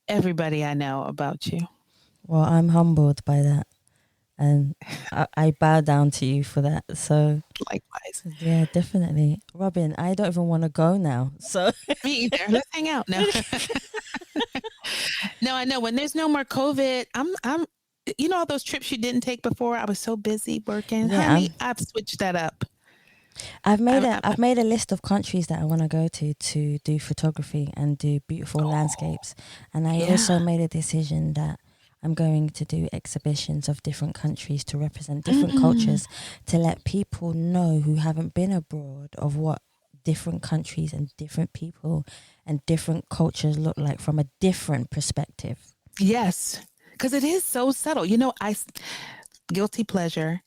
[SPEAKER 1] everybody I know about you.
[SPEAKER 2] Well, I'm humbled by that. And I bow down to you for that. So
[SPEAKER 1] likewise.
[SPEAKER 2] Yeah, definitely. Robin, I don't even want to go now. So
[SPEAKER 1] me either. Let's hang out. No. No, I know when there's no more COVID, I'm all those trips you didn't take before. I was so busy working.
[SPEAKER 2] Yeah,
[SPEAKER 1] honey, I've switched that up.
[SPEAKER 2] I've made a list of countries that I want to go to do photography and do beautiful landscapes. And I also made a decision that I'm going to do exhibitions of different countries to represent different cultures, to let people know who haven't been abroad of what different countries and different people and different cultures look like from a different perspective.
[SPEAKER 1] Yes, because it is so subtle. Guilty pleasure.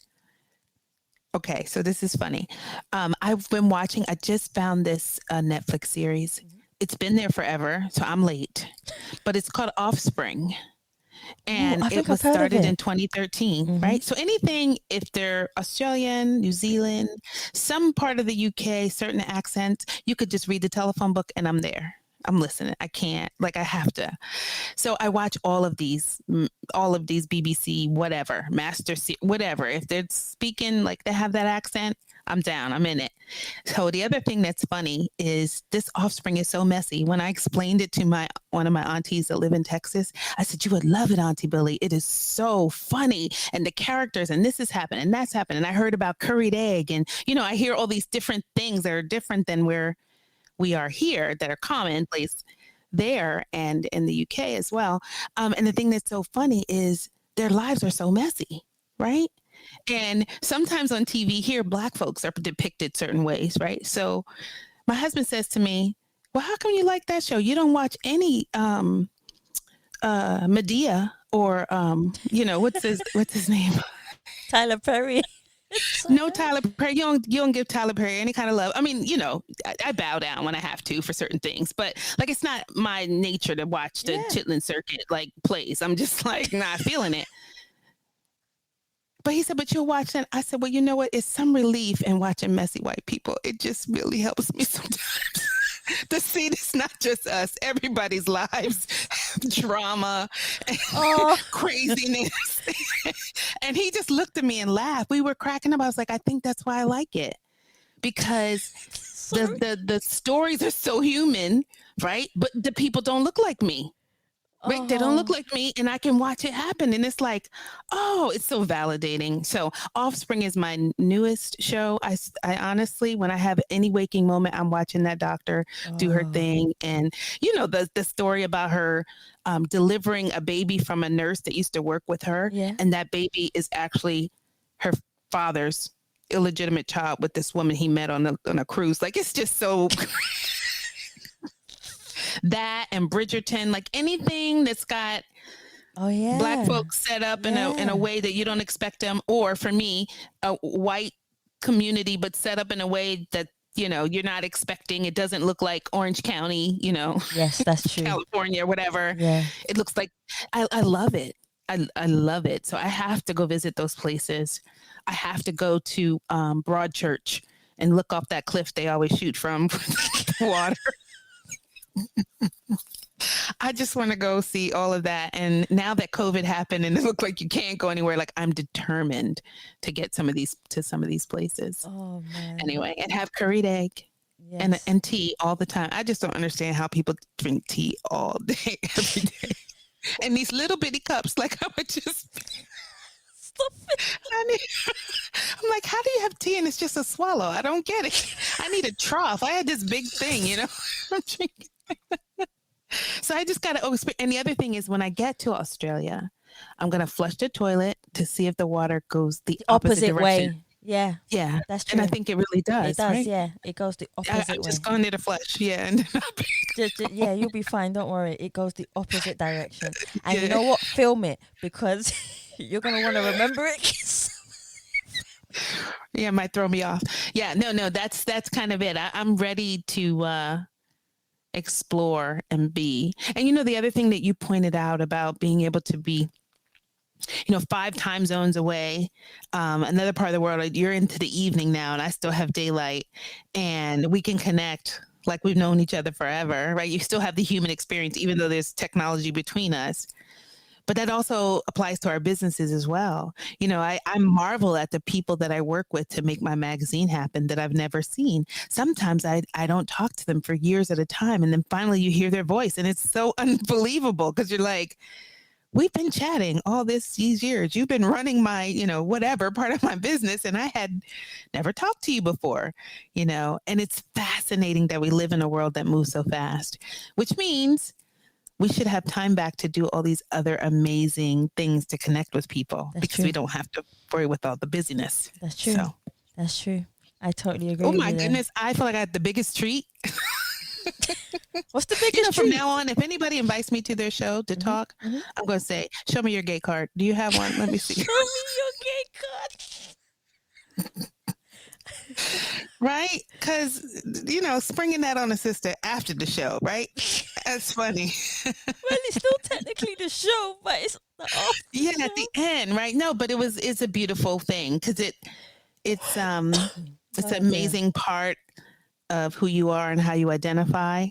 [SPEAKER 1] Okay, so this is funny. I've been watching, I just found this Netflix series. It's been there forever, so I'm late. But it's called Offspring. And it was started in 2013, right? So anything, if they're Australian, New Zealand, some part of the UK, certain accents, you could just read the telephone book and I'm there. I'm listening. I can't, I have to. So I watch all of these BBC, whatever, whatever. If they're speaking they have that accent, I'm down. I'm in it. So the other thing that's funny is this Offspring is so messy. When I explained it to one of my aunties that live in Texas, I said, you would love it, Auntie Billy. It is so funny. And the characters, and this has happened and that's happened. And I heard about curried egg. And, I hear all these different things that are different than where we are here that are commonplace there and in the UK as well. And the thing that's so funny is their lives are so messy, right? And sometimes on TV here, Black folks are depicted certain ways, right? So my husband says to me, well, how come you like that show? You don't watch any Medea or, what's his name?
[SPEAKER 2] Tyler Perry.
[SPEAKER 1] No, Tyler Perry. You don't give Tyler Perry any kind of love. I mean, I bow down when I have to for certain things, but it's not my nature to watch the Chitlin Circuit plays. I'm just not feeling it. but he said, but you'll watch that. I said, well, you know what? It's some relief in watching messy white people. It just really helps me sometimes to see it's not just us. Everybody's lives have drama and craziness. And he just looked at me and laughed. We were cracking up. I was like, I think that's why I like it. Because the stories are so human, right? But the people don't look like me. Right? They don't look like me, and I can watch it happen. And it's like, oh, it's so validating. So Offspring is my newest show. I honestly, when I have any waking moment, I'm watching that doctor do her thing. And, you know, the story about her delivering a baby from a nurse that used to work with her.
[SPEAKER 2] Yeah.
[SPEAKER 1] And that baby is actually her father's illegitimate child with this woman he met on a cruise. Like, it's just so... that and Bridgerton, like anything that's got Black folks set up in a way that you don't expect them, or for me, a white community but set up in a way that, you know, you're not expecting. It doesn't look like Orange County, you know.
[SPEAKER 2] Yes, that's true.
[SPEAKER 1] California or whatever.
[SPEAKER 2] Yeah.
[SPEAKER 1] It looks like I love it. I love it. So I have to go visit those places. I have to go to Broadchurch and look off that cliff they always shoot from the water. I just want to go see all of that. And now that COVID happened and it looked like you can't go anywhere, like I'm determined to get some of these places.
[SPEAKER 2] Oh man.
[SPEAKER 1] Anyway, and have curried egg and tea all the time. I just don't understand how people drink tea all day, every day. And these little bitty cups, like I would just stop it. I'm like, how do you have tea and it's just a swallow? I don't get it. I need a trough. I had this big thing, you know. I'm drinking. So I just got to and the other thing is, when I get to Australia, I'm going to flush the toilet to see if the water goes the opposite direction.
[SPEAKER 2] Way. Yeah.
[SPEAKER 1] Yeah.
[SPEAKER 2] That's true.
[SPEAKER 1] And I think it really does.
[SPEAKER 2] It does,
[SPEAKER 1] right?
[SPEAKER 2] Yeah. It goes the opposite way.
[SPEAKER 1] I'm just going there to flush. Yeah. And
[SPEAKER 2] yeah, you'll be fine. Don't worry. It goes the opposite direction. And you know what? Film it, because you're going to want to remember it.
[SPEAKER 1] Yeah, it might throw me off. Yeah. No, that's kind of it. I'm ready to explore and be. And you know, the other thing that you pointed out about being able to be, you know, 5 time zones away, another part of the world, like you're into the evening now and I still have daylight, and we can connect like we've known each other forever, right? You still have the human experience, even though there's technology between us. But that also applies to our businesses as well. You know, I marvel at the people that I work with to make my magazine happen that I've never seen. Sometimes I don't talk to them for years at a time. And then finally you hear their voice and it's so unbelievable, because you're like, we've been chatting all these years. You've been running my, you know, whatever part of my business, and I had never talked to you before, you know. And it's fascinating that we live in a world that moves so fast, which means we should have time back to do all these other amazing things to connect with people. That's because true. We don't have to worry with all the busyness.
[SPEAKER 2] That's true. So. That's true. I totally agree.
[SPEAKER 1] Oh my goodness. I feel like I had the biggest treat.
[SPEAKER 2] What's the biggest treat?
[SPEAKER 1] From now on, if anybody invites me to their show to talk, I'm going to say, show me your gay card. Do you have one? Let me see.
[SPEAKER 2] Show me your gay card.
[SPEAKER 1] Right? Because, you know, springing that on a sister after the show, right? That's funny.
[SPEAKER 2] Well, it's still technically the show, but it's
[SPEAKER 1] yeah, at the end, right? No, but it's a beautiful thing, because it's an amazing part of who you are and how you identify,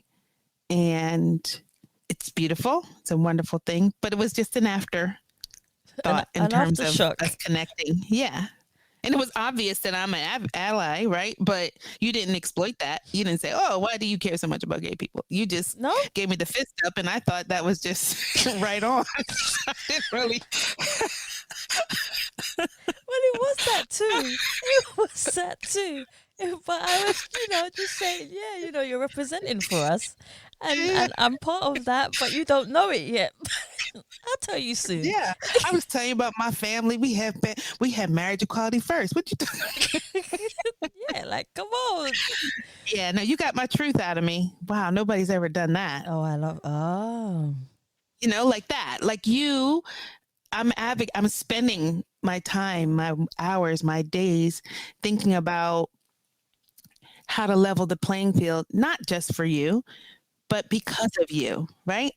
[SPEAKER 1] and it's beautiful. It's a wonderful thing, but it was just an afterthought in terms of us connecting. Yeah. And it was obvious that I'm an ally, right? But you didn't exploit that. You didn't say, oh, why do you care so much about gay people? You just gave me the fist up, and I thought that was just right on. I didn't really.
[SPEAKER 2] Well, it was that too. But I was, you know, just saying, yeah, you know, you're representing for us. And I'm part of that, but you don't know it yet. I'll tell you soon.
[SPEAKER 1] Yeah, I was telling you about my family. We have marriage equality first. What you talking?
[SPEAKER 2] Yeah, like, come on.
[SPEAKER 1] Yeah, no, you got my truth out of me. Wow, nobody's ever done that.
[SPEAKER 2] Oh,
[SPEAKER 1] you know, like that. Like you, I'm spending my time, my hours, my days thinking about how to level the playing field, not just for you, but because of you, right?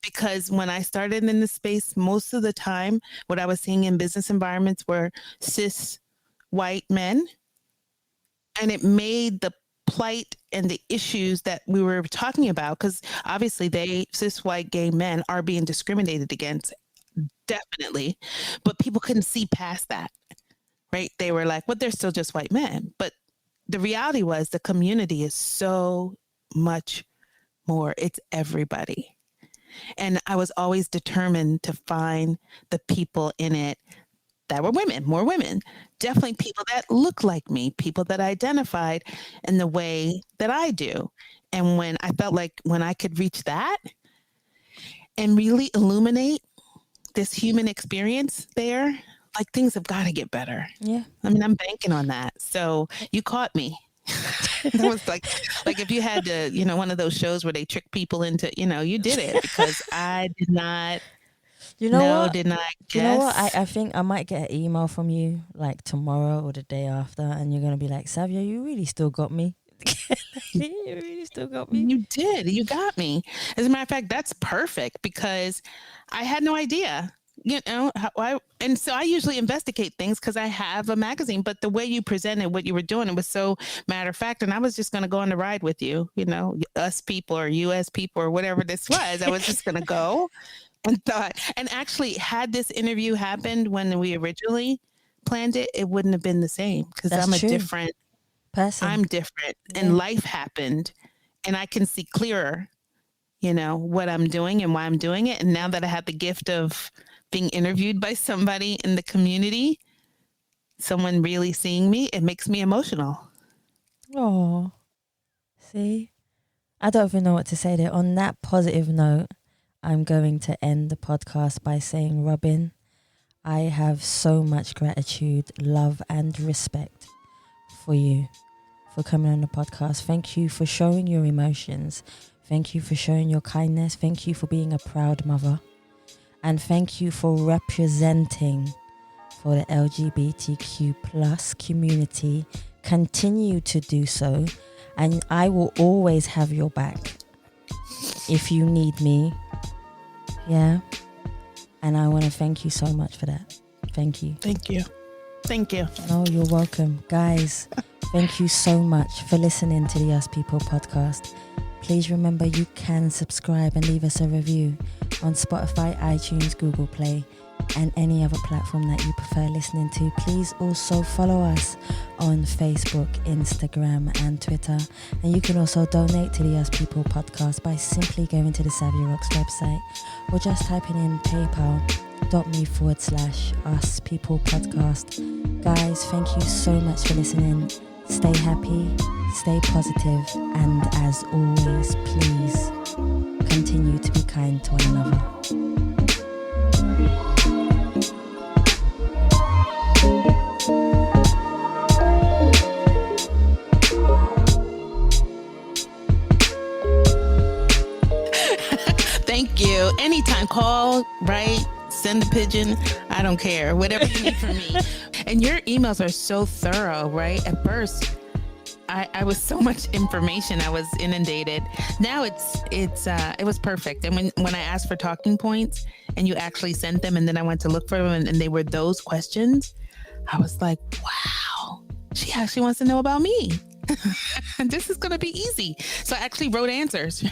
[SPEAKER 1] because when I started in this space, most of the time, what I was seeing in business environments were cis white men. And it made the plight and the issues that we were talking about, because obviously cis white gay men are being discriminated against, definitely. But people couldn't see past that, right? They were like, well, they're still just white men. But the reality was the community is so much more. It's everybody. And I was always determined to find the people in it that were women, more women, definitely people that look like me, people that identified in the way that I do. And when I felt like when I could reach that and really illuminate this human experience there, like things have got to get better.
[SPEAKER 2] Yeah.
[SPEAKER 1] I mean, I'm banking on that. So you caught me. That was like if you had to, one of those shows where they trick people into, you did it, because I did not.
[SPEAKER 2] You know what?
[SPEAKER 1] Did not guess.
[SPEAKER 2] You know what? I think I might get an email from you like tomorrow or the day after, and you're gonna be like, Savia, you really still got me. You really still got me.
[SPEAKER 1] You did. You got me. As a matter of fact, that's perfect, because I had no idea. And so I usually investigate things because I have a magazine, but the way you presented what you were doing, it was so matter of fact. And I was just going to go on the ride with you, us people or US people or whatever this was. I was just going to go and thought, and actually had this interview happened when we originally planned it, it wouldn't have been the same, because I'm a different person. I'm different, and life happened, and I can see clearer, what I'm doing and why I'm doing it. And now that I have the gift of being interviewed by somebody in the community, someone really seeing me, it makes me emotional.
[SPEAKER 2] Oh, see, I don't even know what to say there. On that positive note, I'm going to end the podcast by saying, Robin, I have so much gratitude, love, and respect for you for coming on the podcast. Thank you for showing your emotions. Thank you for showing your kindness. Thank you for being a proud mother. And thank you for representing for the LGBTQ plus community. Continue to do so. And I will always have your back if you need me. Yeah. And I want to thank you so much for that. Thank you.
[SPEAKER 1] Thank you. Thank you.
[SPEAKER 2] Oh, you're welcome. Guys, thank you so much for listening to the Us People podcast. Please remember you can subscribe and leave us a review on Spotify, iTunes, Google Play, and any other platform that you prefer listening to. Please also follow us on Facebook, Instagram, and Twitter. And you can also donate to the Us People podcast by simply going to the Savia Rocks website or just typing in paypal.me/Us People podcast. Guys, thank you so much for listening. Stay happy, stay positive, and as always, please continue to be kind to one another.
[SPEAKER 1] Thank you. Anytime, call, write, send a pigeon. I don't care. Whatever you need from me. And your emails are so thorough, right? At first, I was so much information. I was inundated. Now it was perfect. And when I asked for talking points and you actually sent them, and then I went to look for them, and they were those questions, I was like, wow, she actually wants to know about me. This is going to be easy. So I actually wrote answers.